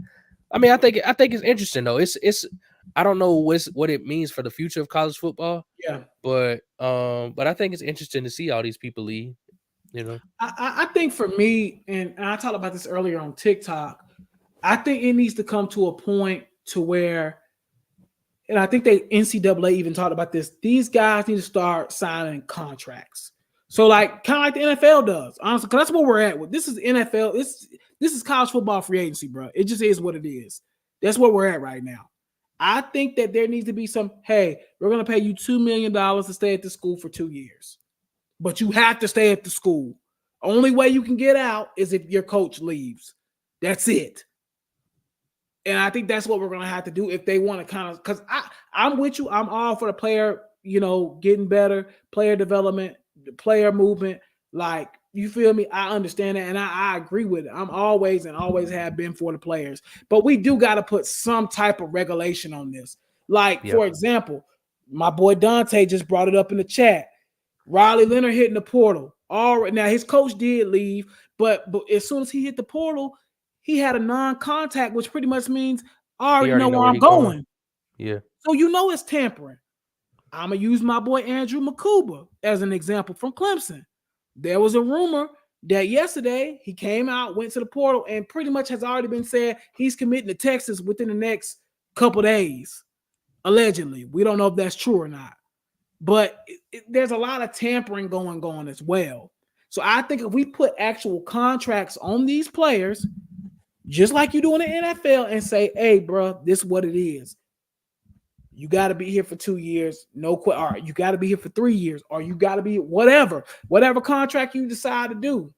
S2: I mean, I think it's interesting though. It's I don't know what it means for the future of college football,
S1: Yeah.
S2: but I think it's interesting to see all these people leave.
S1: I think for me, and I talked about this earlier on TikTok, I think it needs to come to a point to where, and I think they NCAA even talked about this, these guys need to start signing contracts. So like kind of like the NFL does, honestly, because that's where we're at with this is NFL. This is college football free agency, bro. It just is what it is. That's where we're at right now. I think that there needs to be some, hey, we're gonna pay you $2 million to stay at the school for 2 years. But you have to stay at the school. Only way you can get out is if your coach leaves. That's it. And I think that's what we're going to have to do if they want to kind of, because I'm with you. I'm all for the player, getting better, player development, player movement. Like, you feel me? I understand that. And I agree with it. I'm always and always have been for the players. But we do got to put some type of regulation on this. Like,
S2: Yeah.
S1: for example, my boy Dante just brought it up in the chat. Riley Leonard hitting the portal. All right, now his coach did leave, but as soon as he hit the portal, he had a non-contact, which pretty much means I already know where I'm going.
S2: Yeah.
S1: So it's tampering. I'm gonna use my boy Andrew Makuba as an example from Clemson. There was a rumor that yesterday he came out, went to the portal, and pretty much has already been said he's committing to Texas within the next couple days. Allegedly, we don't know if that's true or not. But there's a lot of tampering going on as well. So I think if we put actual contracts on these players, just like you do in the NFL, and say, hey, bro, this is what it is. You got to be here for 2 years. All right, you got to be here for 3 years, or you got to be whatever contract you decide to do.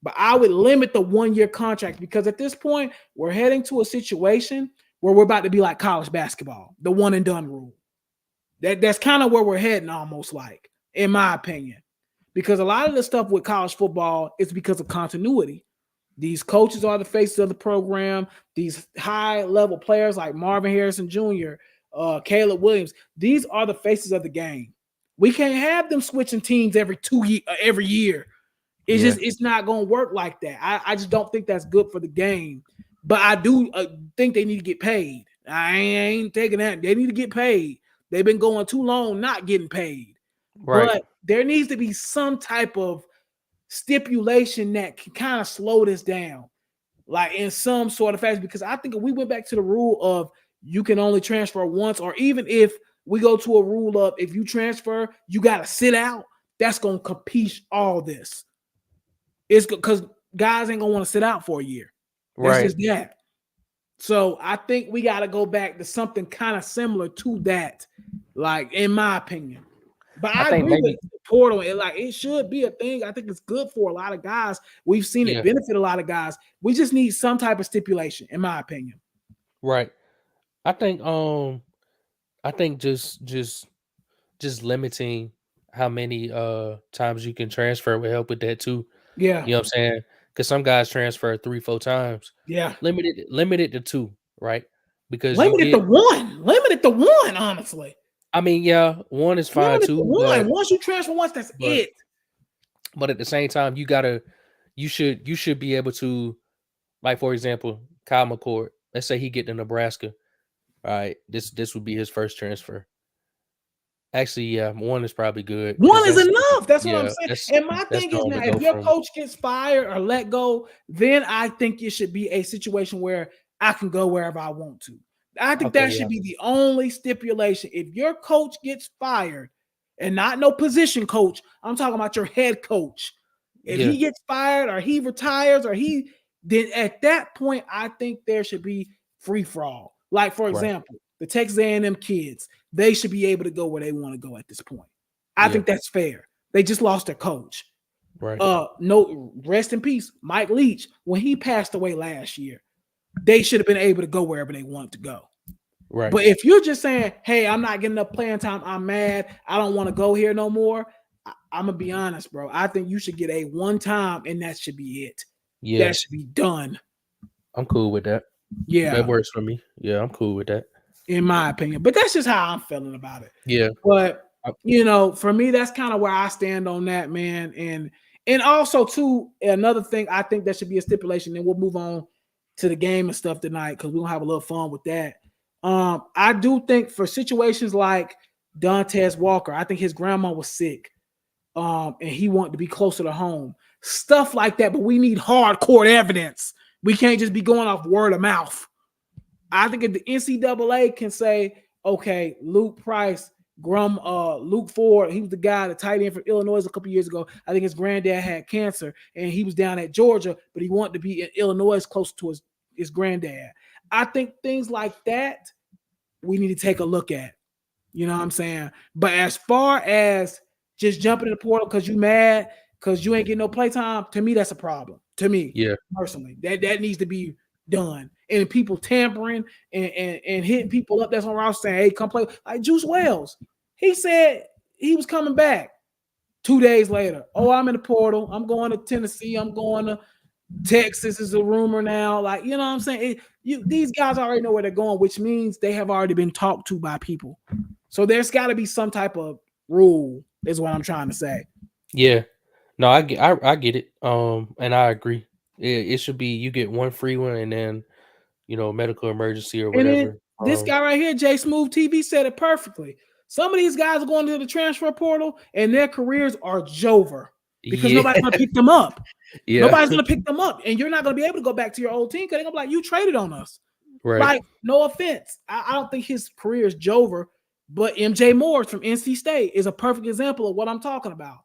S1: But I would limit the 1 year contract because at this point, we're heading to a situation where we're about to be like college basketball, the one and done rule. That's kind of where we're heading, almost like, in my opinion, because a lot of the stuff with college football is because of continuity. These coaches are the faces of the program. These high-level players like Marvin Harrison Jr., Caleb Williams, these are the faces of the game. We can't have them switching teams every year. It's not going to work like that. I just don't think that's good for the game. But I do think they need to get paid. I ain't taking that. They need to get paid. They've been going too long not getting paid.
S2: Right.
S1: But there needs to be some type of stipulation that can kind of slow this down, like in some sort of fashion. Because I think if we went back to the rule of you can only transfer once, or even if we go to a rule of if you transfer, you got to sit out, that's going to compete all this. It's because guys ain't going to want to sit out for a year. That's just that. So I think we got to go back to something kind of similar to that, like in my opinion. But I agree with portal. And like it should be a thing. I think it's good for a lot of guys. We've seen it benefit a lot of guys. We just need some type of stipulation, in my opinion.
S2: Right. I think just limiting how many times you can transfer will help with that too.
S1: Yeah.
S2: You know what I'm saying? Because some guys transfer 3-4 times.
S1: Yeah.
S2: Limited to 2, right? Because you
S1: Limited to
S2: get,
S1: one. Limited to one, honestly.
S2: I mean, yeah, 1 is fine
S1: Limited to
S2: too,
S1: one. Once you transfer once, that's
S2: but
S1: it.
S2: but at the same time, you should be able to, like, for example, Kyle McCord. Let's say he get to Nebraska. All right, this would be his first transfer. Actually, yeah, 1 is probably good because
S1: One is enough. That's what I'm saying. And my
S2: that's
S1: thing is
S2: going
S1: now,
S2: to
S1: if
S2: go
S1: your
S2: from
S1: coach gets fired or let go, then I think it should be a situation where I can go wherever I want to. I think that should be the only stipulation. If your coach gets fired, and not no position coach, I'm talking about your head coach. If he gets fired or he retires or then at that point, I think there should be free for all. Like, for example, the Texas A&M kids, they should be able to go where they want to go at this point. I think that's fair. They just lost their coach.
S2: Right.
S1: No, rest in peace, Mike Leach. When he passed away last year, they should have been able to go wherever they wanted to go.
S2: Right.
S1: But if you're just saying, hey, I'm not getting enough playing time, I'm mad, I don't want to go here no more, I'm going to be honest, bro. I think you should get a one time and that should be it.
S2: Yeah.
S1: That should be done.
S2: I'm cool with that.
S1: Yeah.
S2: That works for me. Yeah, I'm cool with that.
S1: In my opinion. But that's just how I'm feeling about it.
S2: Yeah.
S1: But, for me, that's kind of where I stand on that, man. And also, too, another thing I think that should be a stipulation, and we'll move on to the game and stuff tonight because we're going to have a little fun with that. I do think for situations like Dantes Walker, I think his grandma was sick. And he wanted to be closer to home. Stuff like that, but we need hardcore evidence. We can't just be going off word of mouth. I think if the NCAA can say, okay, Luke Price, Luke Ford, he was the guy, the tight end for Illinois a couple years ago. I think his granddad had cancer, and he was down at Georgia, but he wanted to be in Illinois close to his granddad. I think things like that we need to take a look at. You know what I'm saying? But as far as just jumping in the portal because you mad because you ain't getting no playtime, to me, that's a problem. To me, personally, that needs to be done. And people tampering and hitting people up that's on roster saying, hey, come play. Like Juice Wells, he said he was coming back 2 days later. Oh, I'm in the portal. I'm going to Tennessee. I'm going to Texas is a rumor now. Like, you know what I'm saying? These guys already know where they're going, which means they have already been talked to by people. So there's got to be some type of rule is what I'm trying to say.
S2: Yeah. No, I get it. And I agree. It should be you get one free one and then, medical emergency or whatever.
S1: This guy right here, J Smooth TV, said it perfectly. Some of these guys are going to the transfer portal and their careers are Jover because nobody's going to pick them up. Nobody's going to pick them up. And you're not going to be able to go back to your old team because they're going to be like, you traded on us.
S2: Right.
S1: Like, no offense. I don't think his career is Jover, but MJ Morris from NC State is a perfect example of what I'm talking about.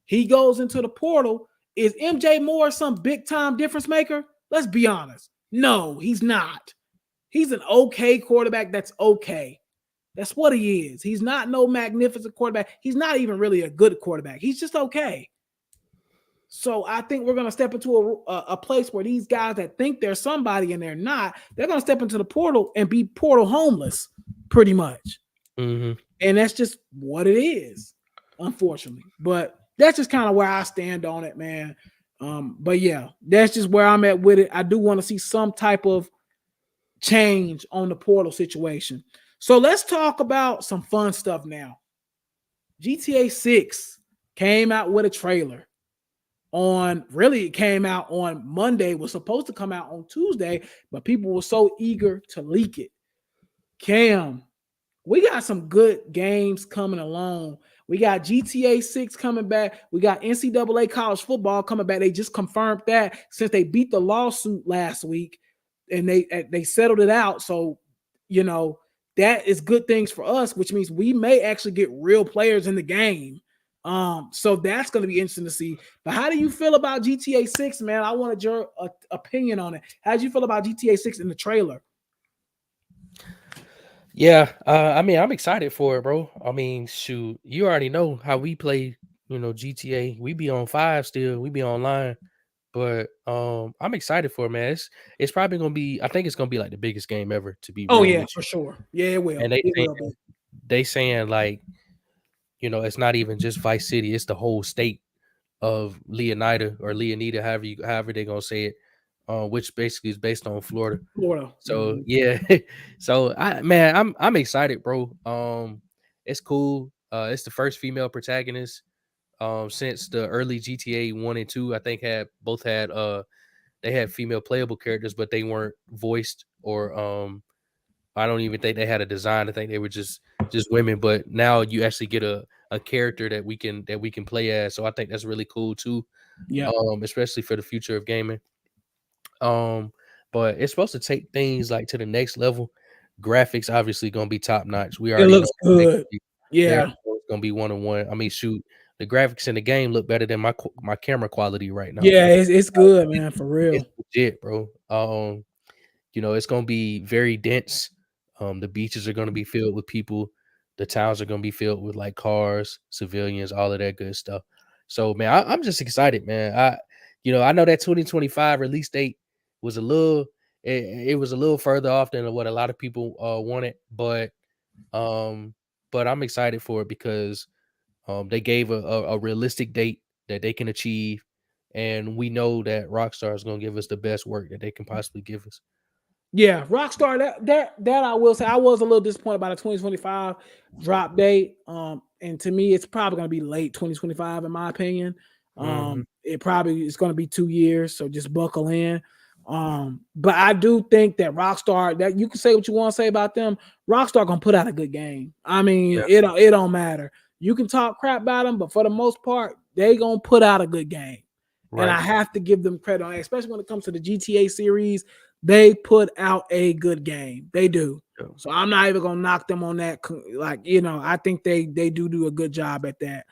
S1: He goes into the portal. Is MJ Morris some big-time difference maker? Let's be honest. No, he's not. He's an okay quarterback that's okay. That's what he is. He's not no magnificent quarterback. He's not even really a good quarterback. He's just okay. So I think we're going to step into a place where these guys that think they're somebody and they're not, they're going to step into the portal and be portal homeless pretty much.
S2: Mm-hmm.
S1: And that's just what it is, unfortunately. But that's just kind of where I stand on it, man. But yeah, that's just where I'm at with it. I do want to see some type of change on the portal situation. So let's talk about some fun stuff now. GTA6 came out with a trailer. It came out on Monday, was supposed to come out on Tuesday, but people were so eager to leak it. Cam, we got some good games coming along. We got GTA 6 coming back. We got NCAA college football coming back. They just confirmed that since they beat the lawsuit last week and they settled it out. So, that is good things for us, which means we may actually get real players in the game. So that's going to be interesting to see. But how do you feel about GTA 6, man? I wanted your opinion on it. How did you feel about GTA 6 in the trailer?
S2: Yeah, I'm excited for it, bro. I mean, shoot, you already know how we play GTA. We be on 5 still. We be online. But I'm excited for it, man. It's probably gonna be. I think it's gonna be like the biggest game ever. To be
S1: Oh
S2: real
S1: yeah,
S2: with
S1: for
S2: you,
S1: sure. Yeah, it will.
S2: and they
S1: It
S2: saying
S1: will be.
S2: like it's not even just Vice City. It's the whole state of Leonida or Leonida, however they gonna say it, which basically is based on Florida.
S1: Florida.
S2: So yeah, so I'm excited, bro. It's cool. It's the first female protagonist since the early GTA 1 and 2. I think had they had female playable characters, but they weren't voiced or I don't even think they had a design. I think they were just women. But now you actually get a character that we can play as. So I think that's really cool too.
S1: Yeah.
S2: Especially for the future of gaming. Um, but it's supposed to take things like to the next level. Graphics obviously gonna be top notch. We
S1: It
S2: already know
S1: looks good.
S2: they
S1: Yeah.
S2: already know it's gonna be 1-on-1. I mean, shoot, the graphics in the game look better than my camera quality right now.
S1: Yeah, it's good, man, for
S2: It's
S1: real.
S2: legit, bro. It's gonna be very dense. The beaches are gonna be filled with people. The towns are gonna be filled with like cars, civilians, all of that good stuff. So man, I'm just excited, man. I know that 2025 release date was it was a little further off than what a lot of people wanted, um, but I'm excited for it because they gave a realistic date that they can achieve, and we know that Rockstar is gonna give us the best work that they can possibly give us.
S1: Yeah, Rockstar. That I will say, I was a little disappointed by the 2025 drop date. And to me, it's probably going to be late 2025, in my opinion.
S2: Mhm.
S1: It probably is going to be 2 years, so just buckle in. But I do think that Rockstar, that you can say what you want to say about them, Rockstar gonna put out a good game. I mean,
S2: Yeah,
S1: it don't matter. You can talk crap about them, but for the most part, they gonna put out a good game. And
S2: right.
S1: I have to give them credit on that, especially when it comes to the GTA series. They put out a good game. They do.
S2: Yeah.
S1: So I'm not even gonna knock them on that. Like, I think they do a good job at that.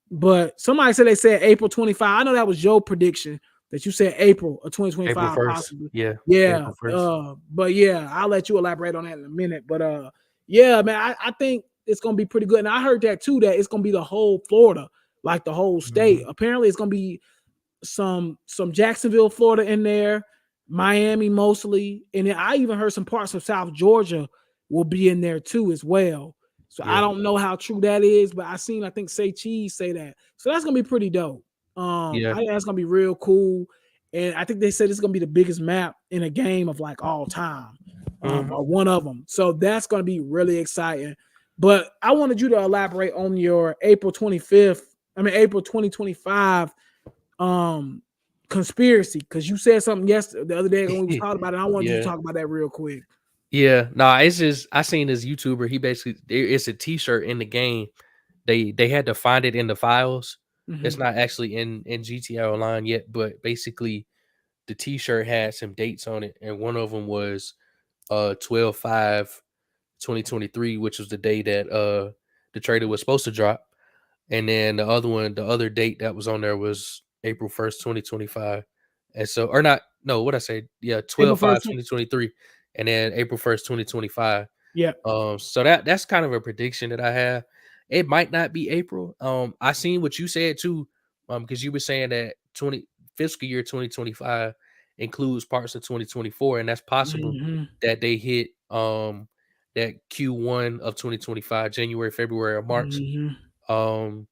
S1: But somebody said April 25. I know that was your prediction that you said April of
S2: April
S1: 2025,
S2: 1st.
S1: possibly.
S2: Yeah,
S1: Yeah.
S2: April 1st.
S1: But yeah, I'll let you elaborate on that in a minute. But yeah, man, I think it's gonna be pretty good. And I heard that too, that it's gonna be the whole Florida, like the whole state.
S2: Mhm.
S1: Apparently, it's gonna be some Jacksonville, Florida in there, Miami mostly, and then I even heard some parts of South Georgia will be in there too as well. So I
S2: Yeah,
S1: don't know how true that is, but I think Say Cheese say that. So that's gonna be pretty dope.
S2: yeah.
S1: I think that's gonna be real cool. And I think they said it's gonna be the biggest map in a game of like all time,
S2: Mhm.
S1: or one of them. So that's gonna be really exciting. But I wanted you to elaborate on your April 2025 um conspiracy, because you said something yesterday the other day when we was talking about it. I wanted you to
S2: Yeah.
S1: talk about that real quick.
S2: Yeah. Nah, it's just I seen this YouTuber, he basically it's a t-shirt in the game. They had to find it in the files. It's
S1: Mhm.
S2: not actually in GTA Online yet, but basically the t-shirt had some dates on it, and one of them was 12/5/2023, which was the day that the trailer was supposed to drop. And then the other date that was on there was April 1st, 2025. And so, or not, no, what I say? Yeah,
S1: April
S2: 12 5
S1: 1st.
S2: 2023, and then April 1st, 2025.
S1: Yeah.
S2: So that's kind of a prediction that I have. It might not be April. I seen what you said too, because you were saying that 20 fiscal year 2025 includes parts of 2024, and that's possible
S1: Mhm.
S2: that they hit that Q1 of 2025, January, February, or March.
S1: Mhm.
S2: Um,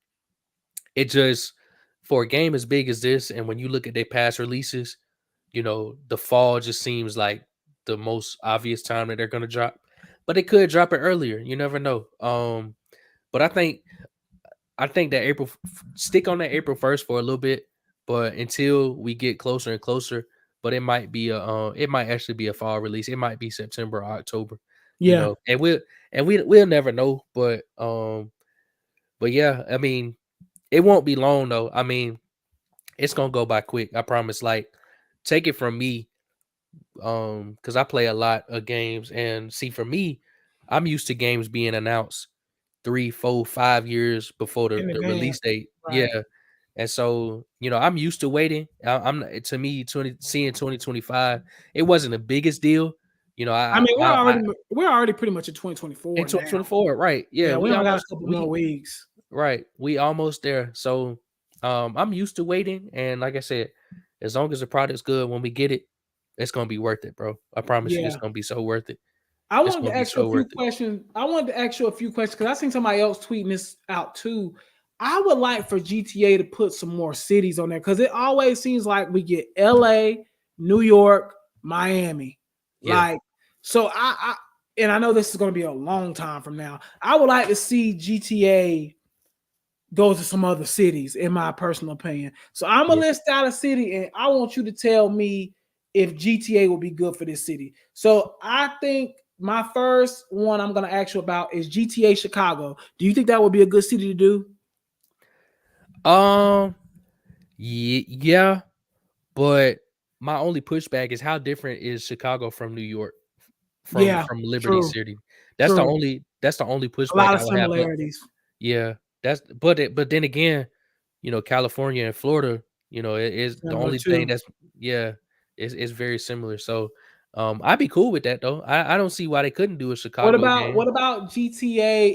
S2: it just for a game as big as this, and when you look at their past releases, the fall just seems like the most obvious time that they're gonna drop. But they could drop it earlier. You never know. But I think that stick on that April 1st for a little bit, but until we get closer and closer. But it might actually be a fall release. It might be September or October.
S1: Yeah.
S2: And we'll never know. But yeah, I mean, it won't be long though. I mean, it's gonna go by quick. I promise. Like, take it from me, because I play a lot of games, and see, for me, I'm used to games being announced 3, 4, 5 years before the,
S1: In
S2: the
S1: advance.
S2: release date.
S1: Right.
S2: Yeah, and so I'm used to waiting. To me, seeing 2025, it wasn't the biggest deal.
S1: I mean,
S2: I
S1: we're already pretty much in
S2: in
S1: 2024 now.
S2: 2024, right? Yeah,
S1: Yeah, we
S2: we
S1: only got a
S2: almost
S1: couple more
S2: we
S1: weeks.
S2: Right. We almost there. So I'm used to waiting, and like I said, as long as the product's good when we get it, it's gonna be worth it, bro. I promise you it's
S1: Yeah.
S2: gonna be so worth it.
S1: I
S2: It's
S1: wanted
S2: gonna
S1: to
S2: be
S1: ask you a
S2: so
S1: few
S2: worth it.
S1: questions. I wanted to ask you a few questions because I seen somebody else tweeting this out too. I would like for GTA to put some more cities on there because it always seems like we get LA, New York, Miami.
S2: Yeah.
S1: Like, so and I know this is going to be a long time from now. I would like to see GTA go to some other cities, in my personal opinion. So I'm gonna
S2: Yeah.
S1: list out a city, and I want you to tell me if GTA will be good for this city. So I think my first one I'm gonna ask you about is GTA Chicago. Do you think that would be a good city to do?
S2: Um yeah, but my only pushback is how different is Chicago from New York, from
S1: Yeah,
S2: from Liberty
S1: true,
S2: City.
S1: true.
S2: That's the only
S1: A lot
S2: pushback
S1: of
S2: I would have. But
S1: similarities.
S2: yeah, but then again, California and Florida, it is the
S1: Similar
S2: only thing
S1: too.
S2: that's yeah, it's very similar. So I'd be cool with that though. I don't see why they couldn't do a Chicago
S1: What
S2: game.
S1: about GTA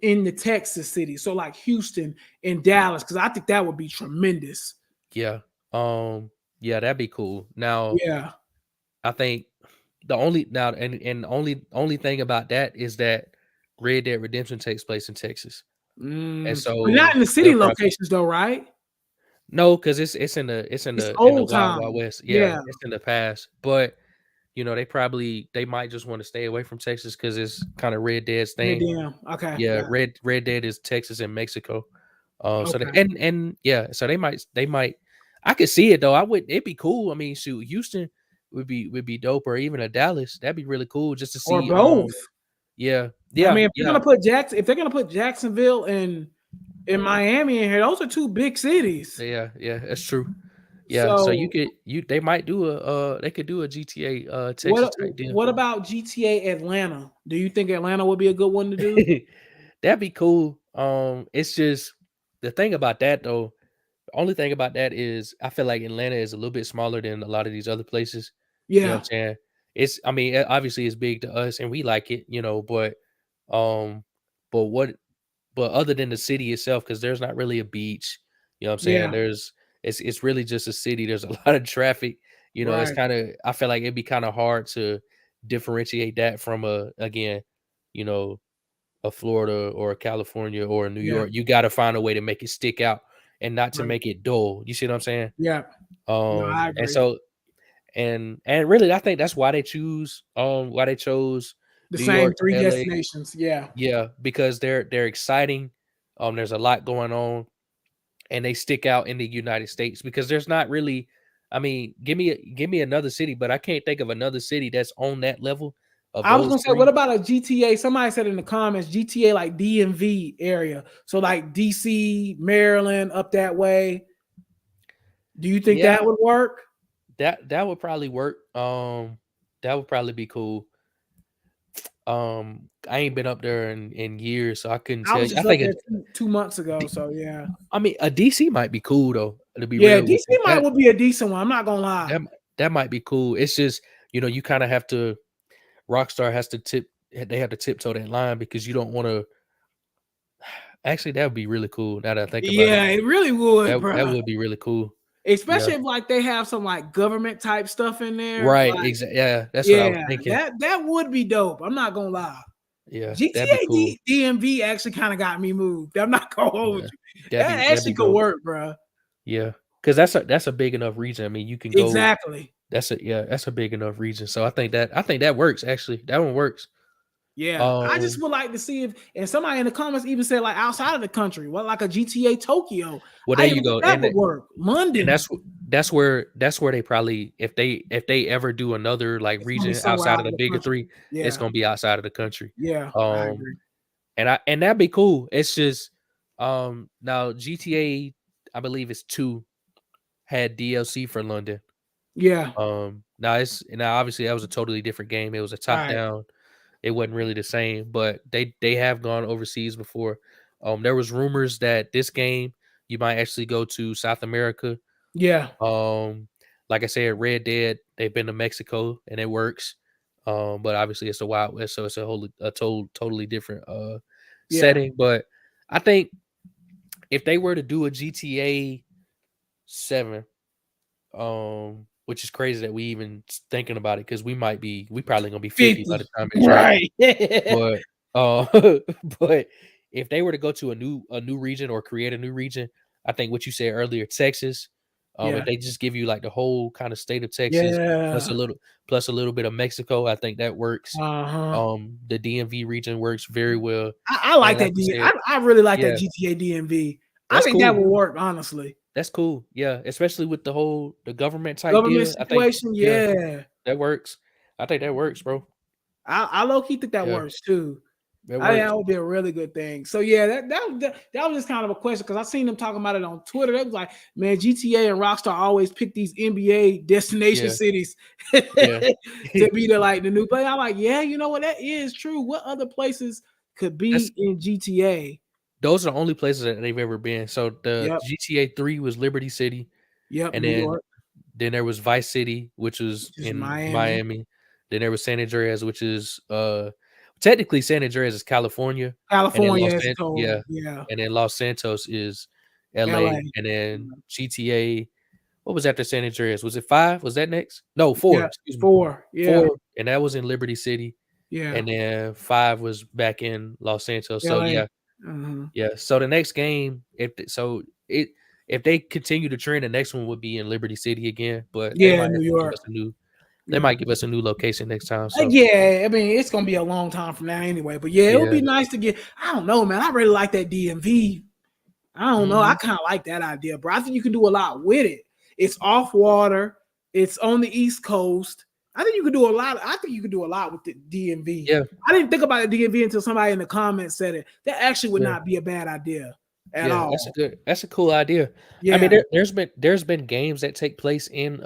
S1: in the Texas city? So like Houston and Dallas, because I think that would be tremendous.
S2: Yeah. Yeah, that'd be cool. Now,
S1: Yeah.
S2: I think the only now and only thing about that is that Red Dead Redemption takes place in Texas. And
S1: But not
S2: so
S1: in the
S2: they'll
S1: city
S2: probably
S1: locations though, right?
S2: no, because
S1: It's
S2: in the
S1: old
S2: wild wild
S1: time.
S2: west. Yeah,
S1: Yeah,
S2: it's in the past. But they might just want to stay away from Texas because it's kind of Red Dead's
S1: Red
S2: thing.
S1: Dead. Okay,
S2: Yeah,
S1: got
S2: Red Dead is Texas and Mexico.
S1: it.
S2: So they,
S1: Okay.
S2: and yeah, so they might. I could see it though. I would. It'd be cool. I mean, shoot, Houston would be dope, or even a Dallas. That'd be really cool just to
S1: Or
S2: see.
S1: both.
S2: Yeah,
S1: I
S2: yeah,
S1: mean,
S2: yeah,
S1: if they're gonna put Jacksonville and Miami in here, those are two big cities.
S2: yeah, yeah. That's true. Yeah, so
S1: So
S2: they might do they could do a GTA Texas
S1: what
S2: type deal.
S1: what about GTA Atlanta? Do you think Atlanta would be a good one to do?
S2: That'd be cool. It's just the thing about that though. The only thing about that is I feel like Atlanta is a little bit smaller than a lot of these other places. You know what
S1: Yeah,
S2: I'm saying? I mean, obviously it's big to us and we like it, um, but what, but other than the city itself, because there's not really a beach, you know what I'm saying?
S1: yeah,
S2: It's really just a city. There's a lot of traffic, it's
S1: right.
S2: I feel like it'd be kind of hard to differentiate that from again, you know, a Florida or a California or a New
S1: Yeah,
S2: York. You got to find a way to make it stick out and not to
S1: right.
S2: make it dull. You see what I'm saying?
S1: Yeah. No, I
S2: And
S1: agree.
S2: so and really, I think that's why they chose
S1: The
S2: New
S1: same
S2: York
S1: three
S2: and LA.
S1: destinations. Yeah,
S2: Yeah, because they're exciting. There's a lot going on, and they stick out in the United States because there's not really. I mean, give me another city, but I can't think of another city that's on that level of
S1: I was
S2: those
S1: gonna say, what
S2: three.
S1: about a GTA? Somebody said in the comments, GTA like DMV area, so like DC, Maryland, up that way. Do you think
S2: Yeah,
S1: that would work?
S2: that would probably work. That would probably be cool. I ain't been up there in years, so I couldn't
S1: I
S2: tell
S1: was
S2: you. I
S1: just up
S2: think
S1: there 2 months ago,
S2: D
S1: so yeah,
S2: I mean, a DC might be cool though, to be
S1: yeah.
S2: real with
S1: DC
S2: you.
S1: might would be a decent one. I'm not gonna lie.
S2: That that might be cool. It's just, you kinda have to Rockstar has to they have to tiptoe that line because you don't wanna actually, that would be really cool now that I think about it.
S1: Yeah, it really would,
S2: That
S1: bro.
S2: would be really cool. Yeah.
S1: Especially if like they have some like government type stuff in there.
S2: Right,
S1: Like,
S2: yeah, that's what I was
S1: yeah,
S2: thinking.
S1: that would be dope. I'm not gonna lie.
S2: Yeah, that'd be
S1: GTA
S2: cool.
S1: DMV actually kind of got me moved. I'm not gonna hold
S2: Yeah.
S1: you. That
S2: That'd be
S1: actually could
S2: dope.
S1: work, bro.
S2: Yeah, because that's a big enough region. I mean, you can go
S1: Exactly.
S2: that's a big enough region. So I think that works actually. That one works.
S1: Yeah, I just
S2: Um,
S1: would like to see if, and somebody in the comments even said like outside of the country, what like a GTA Tokyo.
S2: well,
S1: I
S2: there
S1: even
S2: you
S1: think
S2: go.
S1: that would work.
S2: And
S1: London,
S2: that's where they probably if they ever do another like
S1: it's gonna be
S2: region
S1: somewhere
S2: outside
S1: out
S2: of
S1: of
S2: the
S1: the
S2: bigger
S1: country.
S2: three, it's
S1: Yeah,
S2: gonna be outside of the country.
S1: yeah, I
S2: Um,
S1: agree.
S2: and that'd be cool. It's just now GTA, I believe it's two had DLC for London.
S1: Yeah,
S2: Now obviously that was a totally different game. It was a top
S1: right.
S2: down. It wasn't really the same, but they have gone overseas before. There was rumors that this game you might actually go to South America.
S1: Yeah,
S2: Um, like I said, Red Dead, they've been to Mexico and it works. But obviously it's the Wild West, so it's a totally different
S1: yeah,
S2: setting. But I think if they were to do a GTA 7, which is crazy that we even thinking about it because we probably gonna be 50 by the
S1: 50.
S2: time it drops.
S1: Right.
S2: But but if they were to go to a new region or create a new region, I think what you said earlier, Texas,
S1: Yeah.
S2: if they just give you like the whole kind of state of Texas plus
S1: Yeah.
S2: a little bit of Mexico, I think that works.
S1: Uh-huh.
S2: The DMV region works very well.
S1: I
S2: And
S1: like
S2: like
S1: that
S2: you
S1: D.
S2: said,
S1: I really like that
S2: yeah,
S1: GTA DMV. I
S2: that's
S1: think that
S2: cool.
S1: will work, honestly.
S2: That's cool. Yeah, especially with the government type
S1: Government
S2: deal. I think
S1: situation,
S2: yeah,
S1: yeah.
S2: that works. I think that works, bro.
S1: I low key think that
S2: Yeah,
S1: works too.
S2: that
S1: I think
S2: works.
S1: that would be a really good thing. So yeah, that was just kind of a question because I seen them talking about it on Twitter. They was like, man, GTA and Rockstar always pick these NBA destination
S2: Yeah,
S1: cities
S2: yeah.
S1: to be the new play. I'm like, yeah, you know what? That is true. What other places could
S2: That's
S1: be in GTA?
S2: those are the only places that they've ever been. So the
S1: Yep,
S2: GTA 3 was Liberty City,
S1: yep,
S2: and
S1: New York,
S2: then there was Vice City, which was
S1: which is
S2: in
S1: Miami,
S2: Miami. Then there was San Andreas, which is technically San Andreas is California, and then
S1: California as a total.
S2: Yeah,
S1: Yeah,
S2: and then Los Santos is LA,
S1: LA.
S2: and then GTA. What was after San Andreas? Was it 5? Was that next? No, 4.
S1: Yeah,
S2: Excuse me,
S1: 4. Yeah,
S2: 4, and that was in Liberty City,
S1: yeah,
S2: and then 5 was back in Los Santos. So
S1: LA.
S2: yeah,
S1: Uh-huh.
S2: yeah. So the next game, if they continue to trend, the next one would be in Liberty City again. But they
S1: Yeah,
S2: might
S1: New
S2: have to give
S1: York.
S2: us a new. They
S1: Yeah.
S2: might give us a new location next time. So
S1: Yeah, I mean, it's gonna be a long time from now anyway. But yeah, it would
S2: yeah.
S1: be nice to get. I don't know, man. I really like that DMV. I don't know. I
S2: Hmm.
S1: kind of like that idea, bro. I think you can do a lot with it. It's off water. It's on the East Coast. I think you could do a lot. I think you could do a lot with the DMV.
S2: Yeah,
S1: I didn't think about the DMV until somebody in the comments said it. That actually would
S2: yeah,
S1: not be a bad idea at
S2: yeah.
S1: all.
S2: That's a cool idea. I mean,
S1: Yeah,
S2: there's been games that take place in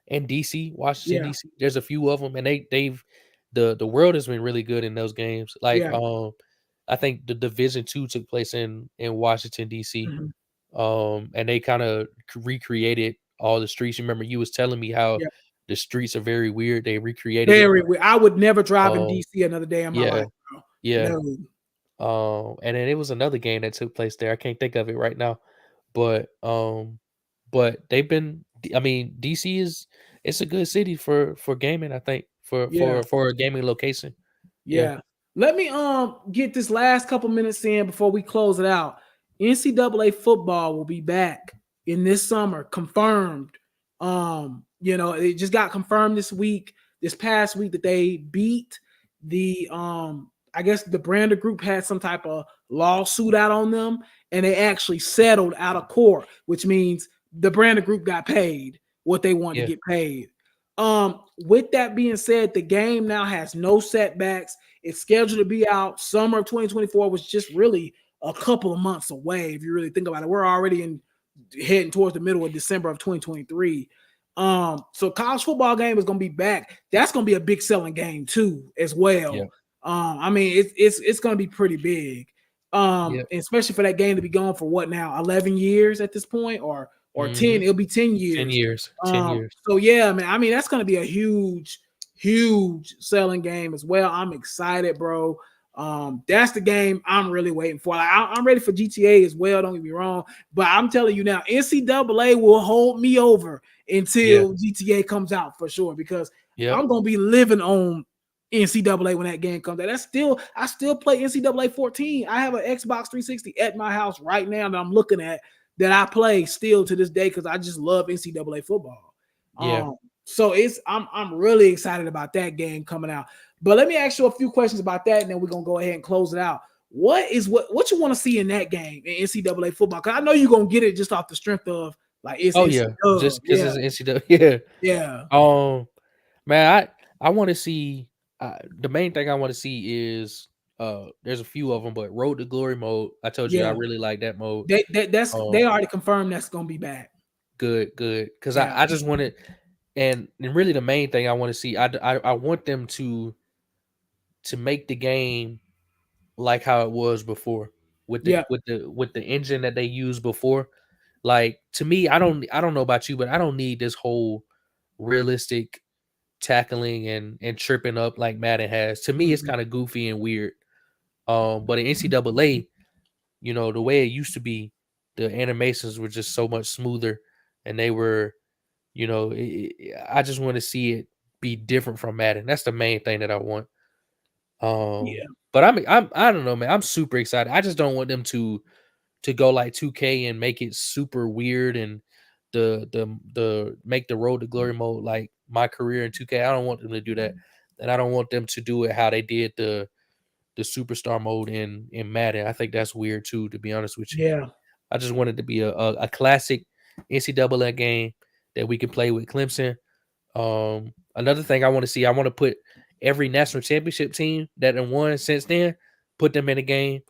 S2: DC, Washington
S1: yeah,
S2: DC. There's a few of them, and they've the world has been really good in those games. Like
S1: yeah.
S2: I think the Division 2 took place in Washington DC.
S1: Mhm.
S2: And they kind of recreated all the streets. Remember, you was telling me how
S1: Yeah.
S2: the streets are very weird. They recreated it.
S1: Very. I would never drive in
S2: Um,
S1: DC another day in my
S2: yeah,
S1: life, bro.
S2: yeah.
S1: No.
S2: And then it was another game that took place there. I can't think of it right now, but they've been. I mean, DC is it's a good city for gaming. I think
S1: Yeah.
S2: for a gaming location. Yeah,
S1: Yeah. Let me get this last couple minutes in before we close it out. NCAA football will be back in this summer, confirmed. It just got confirmed this past week that they beat the I guess the Brander group had some type of lawsuit out on them, and they actually settled out of court, which means the Brander group got paid what they wanted to
S2: yeah,
S1: get paid. With that being said, the game now has no setbacks. It's scheduled to be out summer of 2024, which just really a couple of months away. If you really think about it, we're already heading towards the middle of December of 2023. So college football game is going to be back. That's going to be a big selling game too, as
S2: yeah,
S1: well. I mean, it's going to be pretty big.
S2: yeah.
S1: Especially for that game to be going for what now, 11 years at this point, or 10. It'll be 10
S2: 10
S1: years.
S2: years. 10 years.
S1: So yeah, man. I mean, that's gonna be a huge selling game as well. I'm excited, bro. That's the game I'm really waiting for. Like, I'm ready for GTA as well. Don't get me wrong, but I'm telling you now, NCAA will hold me over
S2: Yeah.
S1: until GTA comes out for sure because
S2: Yep.
S1: I'm gonna be living on NCAA when that game comes out. I still play NCAA 14. I have an Xbox 360 at my house right now that I'm looking at that I play still to this day because I just love NCAA football.
S2: Yeah.
S1: So I'm really excited about that game coming out. But let me ask you a few questions about that, and then we're gonna go ahead and close it out. What you want to see in that game in NCAA football? Because I know you're gonna get it just off the strength of like it's
S2: Oh yeah,
S1: NCAA.
S2: just because
S1: Yeah,
S2: it's NCAA. Yeah.
S1: yeah,
S2: Man, I want to see. The main thing I want to see is there's a few of them, but Road to Glory mode. I told you I
S1: yeah.
S2: really like that mode.
S1: They already confirmed that's gonna be back.
S2: Good, good. Because
S1: Yeah,
S2: I just want it, and really the main thing I want to see. I want them to make the game like how it was before with
S1: yeah.
S2: the engine that they used before. Like to me, I don't know about you, but I don't need this whole realistic tackling and tripping up like Madden has. To me, it's
S1: Mhm.
S2: kind of goofy and weird. But in NCAA, the way it used to be, the animations were just so much smoother, and they were, I just want to see it be different from Madden. That's the main thing that I want.
S1: Yeah.
S2: But I don't know, man. I'm super excited. I just don't want them to go like 2K and make it super weird and the make the road to glory mode like my career in 2K. I don't want them to do that. And I don't want them to do it how they did the superstar mode in Madden. I think that's weird too, to be honest with you.
S1: Yeah.
S2: I just want it to be a classic NCAA game that we can play with Clemson. Another thing I want to see, I want to put every national championship team that have won since then, put them in the game,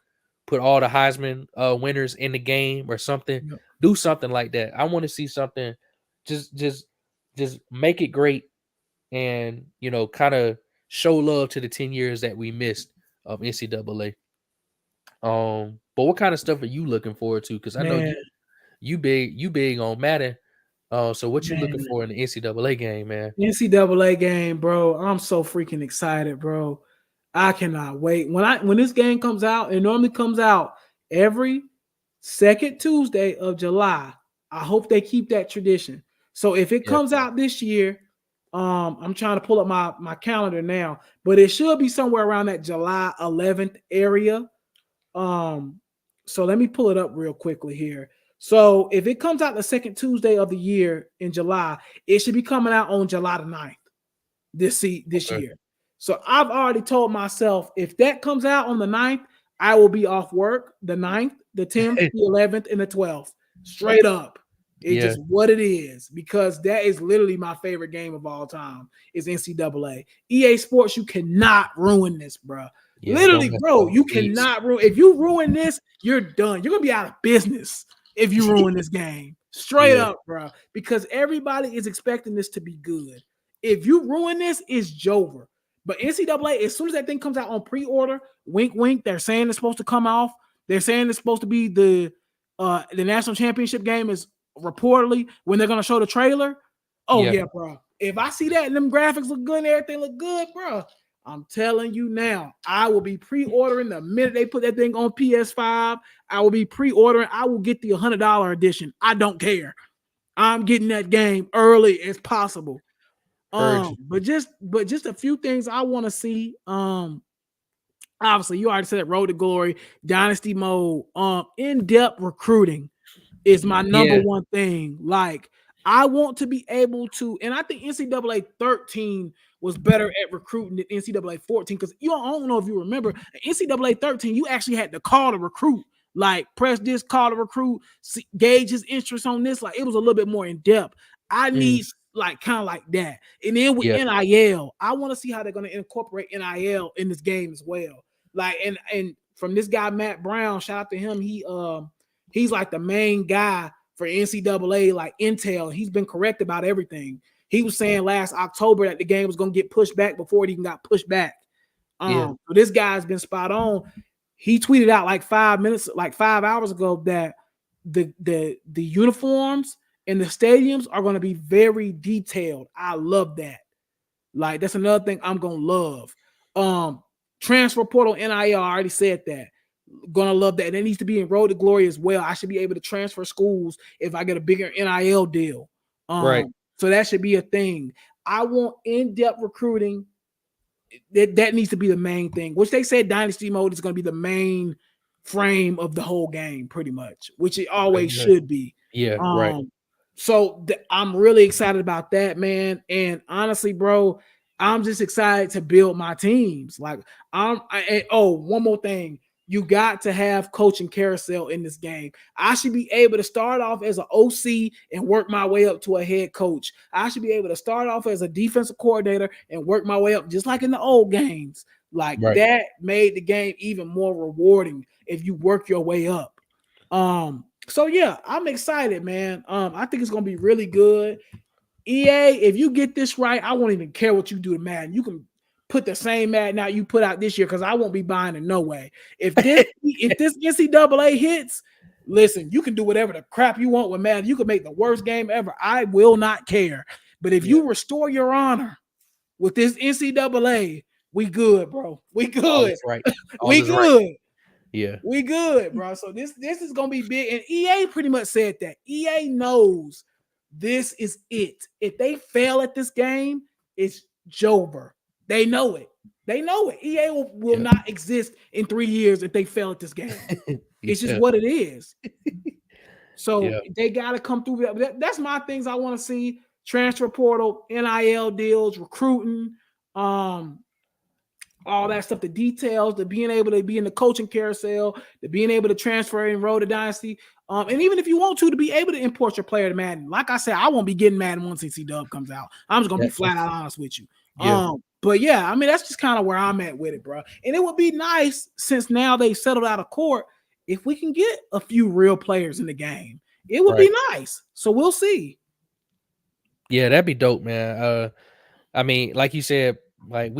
S2: put all the Heisman winners in the game or something.
S1: Yep.
S2: Do something like that. I want to see something, just make it great, and kind of show love to the 10 years that we missed of NCAA. But what kind of stuff are you looking forward to? Because I know
S1: Man,
S2: you big on Madden. So what you looking
S1: man.
S2: for in the NCAA game, man?
S1: NCAA game, bro. I'm so freaking excited, bro. I cannot wait. When this game comes out, it normally comes out every second Tuesday of July. I hope they keep that tradition. So if it
S2: Yeah.
S1: comes out this year, I'm trying to pull up my calendar now, but it should be somewhere around that July 11th area. So let me pull it up real quickly here. So if it comes out the second Tuesday of the year in July, it should be coming out on July the 9th this
S2: Okay.
S1: year. So I've already told myself if that comes out on the 9th, I will be off work the 9th, the 10th, the 11th, and the 12th. Straight up. It's
S2: Yeah.
S1: just what it is, because that is literally my favorite game of all time is NCAA. EA Sports, you cannot ruin this, bro.
S2: Yeah,
S1: Literally,
S2: don't mess
S1: bro,
S2: up,
S1: you
S2: please.
S1: cannot ruin. If you ruin this, you're done. You're gonna be out of business if you ruin this game. Straight
S2: Yeah.
S1: up, bro. Because everybody is expecting this to be good. If you ruin this, it's Jover. But NCAA, as soon as that thing comes out on pre-order, wink, wink, they're saying it's supposed to come off. They're saying it's supposed to be the national championship game is reportedly when they're gonna show the trailer. Oh yeah, bro. If I see that and them graphics look good and everything look good, bro, I'm telling you now, I will be pre-ordering the minute they put that thing on PS5. I will be pre-ordering. I will get the $100 edition. I don't care. I'm getting that game early as possible.
S2: Heard you.
S1: But just a few things I want to see. Obviously, you already said Road to Glory, Dynasty Mode, in-depth recruiting is my number
S2: Yeah.
S1: one thing. Like, I want to be able to, and I think NCAA 13 was better at recruiting than NCAA 14, because I don't know if you remember, NCAA 13, you actually had to call to recruit. Like, press this, call to recruit, gauge his interest on this. Like, it was a little bit more in depth. I need like kind of like that. And then with
S2: Yeah.
S1: NIL, I want to see how they're going to incorporate NIL in this game as well. Like, and from this guy Matt Brown, shout out to him. He's like the main guy for NCAA, like Intel. He's been correct about everything. He was saying last October that the game was going to get pushed back before it even got pushed back. So this guy's been spot on. He tweeted out like 5 hours ago that the uniforms and the stadiums are going to be very detailed. I love that. Like, that's another thing I'm going to love. Transfer portal NIL, I already said that. Gonna love that. And it needs to be in Road to Glory as well. I should be able to transfer schools if I get a bigger NIL deal.
S2: Right.
S1: So that should be a thing. I want in-depth recruiting. That needs to be the main thing, which they said Dynasty Mode is going to be the main frame of the whole game, pretty much, which it always should be.
S2: Yeah, right.
S1: So I'm really excited about that, man. And honestly, bro, I'm just excited to build my teams. Like, one more thing. You got to have coaching carousel in this game. I should be able to start off as an OC and work my way up to a head coach. I should be able to start off as a defensive coordinator and work my way up, just like in the old games. Like, that made the game even more rewarding if you work your way up. So yeah, I'm excited, man. I think it's gonna be really good. EA, if you get this right, I won't even care what you do to Madden. You can put the same Madden out you put out this year, because I won't be buying it no way. If this NCAA hits, listen, you can do whatever the crap you want with Madden. You can make the worst game ever. I will not care. But if you restore your honor with this NCAA, we good, bro. We good.
S2: Right.
S1: We good.
S2: Yeah.
S1: We good, bro. So this is gonna be big. And EA pretty much said that. EA knows this is it. If they fail at this game, it's Jober. They know it. They know it. EA will
S2: Yeah.
S1: not exist in 3 years if they fail at this game. It's just
S2: Yeah.
S1: what it is. So
S2: Yeah.
S1: they got to come through. That's my things I want to see: transfer portal, NIL deals, recruiting, all that stuff, the details, the being able to be in the coaching carousel, the being able to transfer and roll the dynasty. And even if you want to be able to import your player to Madden. Like I said, I won't be getting Madden once NC Dub comes out. I'm just gonna be flat out honest with you.
S2: Yeah.
S1: But yeah, I mean, that's just kind of where I'm at with it, bro. And it would be nice, since now they've settled out of court, if we can get a few real players in the game. It would be nice. So we'll see.
S2: Yeah, that'd be dope, man. I mean, like you said, like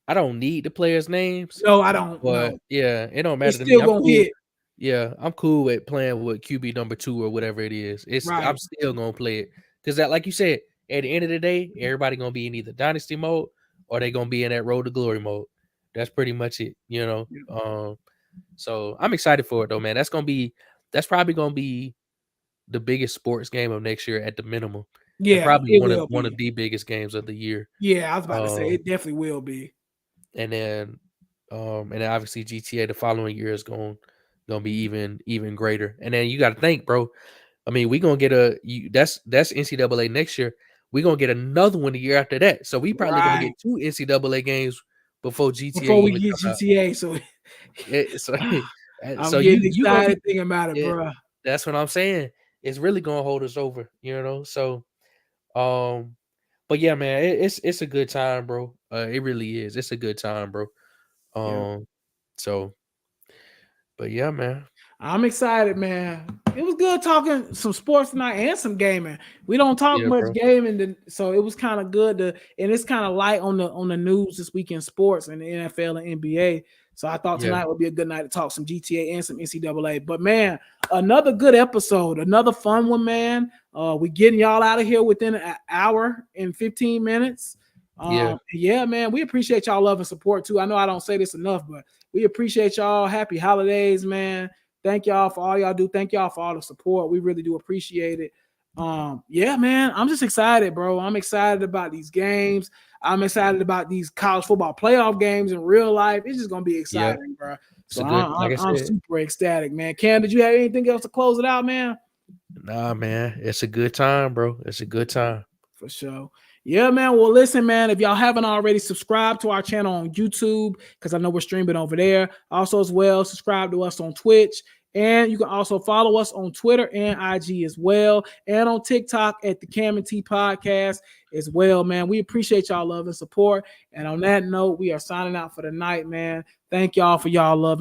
S2: I don't need the players' names,
S1: No, I don't
S2: but
S1: know.
S2: yeah, it don't
S1: It's
S2: matter to me.
S1: still
S2: I'm
S1: gonna
S2: cool.
S1: hit.
S2: Yeah, I'm cool with playing with QB number 2 or whatever it is. I'm
S1: Right.
S2: still gonna play it because that, like you said, at the end of the day, everybody gonna be in either dynasty mode or they gonna be in that road to glory mode. That's pretty much it, you know.
S1: Yeah.
S2: So I'm excited for it though, man. That's probably gonna be the biggest sports game of next year at the minimum, and
S1: Yeah,
S2: probably
S1: it
S2: one of
S1: will
S2: one of
S1: be.
S2: the biggest games of the year.
S1: Yeah, I was about to say
S2: Um,
S1: it definitely will be.
S2: and then obviously GTA the following year is gonna be even greater. And then you got to think, bro. I mean, we gonna get that's NCAA next year. We gonna get another one the year after that. So we probably gonna
S1: Right.
S2: get 2 NCAA games before GTA
S1: Before we
S2: even
S1: get
S2: come out.
S1: GTA, so
S2: So
S1: I'm
S2: so
S1: getting
S2: you gonna be
S1: excited thinking about it,
S2: yeah.
S1: bro.
S2: That's what I'm saying. It's really gonna hold us over, you know. So but yeah, man, it's a good time, bro. It really is. It's a good time, bro.
S1: Yeah.
S2: Um, so, but yeah, man.
S1: I'm excited, man. It was good talking some sports tonight and some gaming. We don't talk
S2: Yeah,
S1: much
S2: bro.
S1: gaming, so it was kind of good to, and it's kind of light on the news this week in sports and the NFL and NBA. So I thought
S2: Yeah,
S1: tonight would be a good night to talk some GTA and some NCAA. But man, another good episode, another fun one, man. We getting y'all out of here within an hour and 15 minutes.
S2: yeah,
S1: Yeah, man, we appreciate y'all love and support too. I know I don't say this enough, but we appreciate y'all. Happy holidays, man. Thank y'all for all y'all do. Thank y'all for all the support. We really do appreciate it. Yeah, man, I'm just excited, bro. I'm excited about these games. I'm excited about these college football playoff games in real life. It's just gonna be
S2: yeah.
S1: exciting, bro.
S2: It's
S1: So
S2: a good, like I
S1: I'm
S2: said.
S1: super ecstatic, man. Cam, did you have anything else to close it out, man?
S2: Nah, man, it's a good time, bro. It's a good time.
S1: For sure. Yeah, man. Well, listen, man, if y'all haven't already, subscribed to our channel on YouTube, because I know we're streaming over there. Also, as well, subscribe to us on Twitch. And you can also follow us on Twitter and IG as well. And on TikTok at the Cam and T Podcast as well, man. We appreciate y'all love and support. And on that note, we are signing out for the night, man. Thank y'all for y'all love and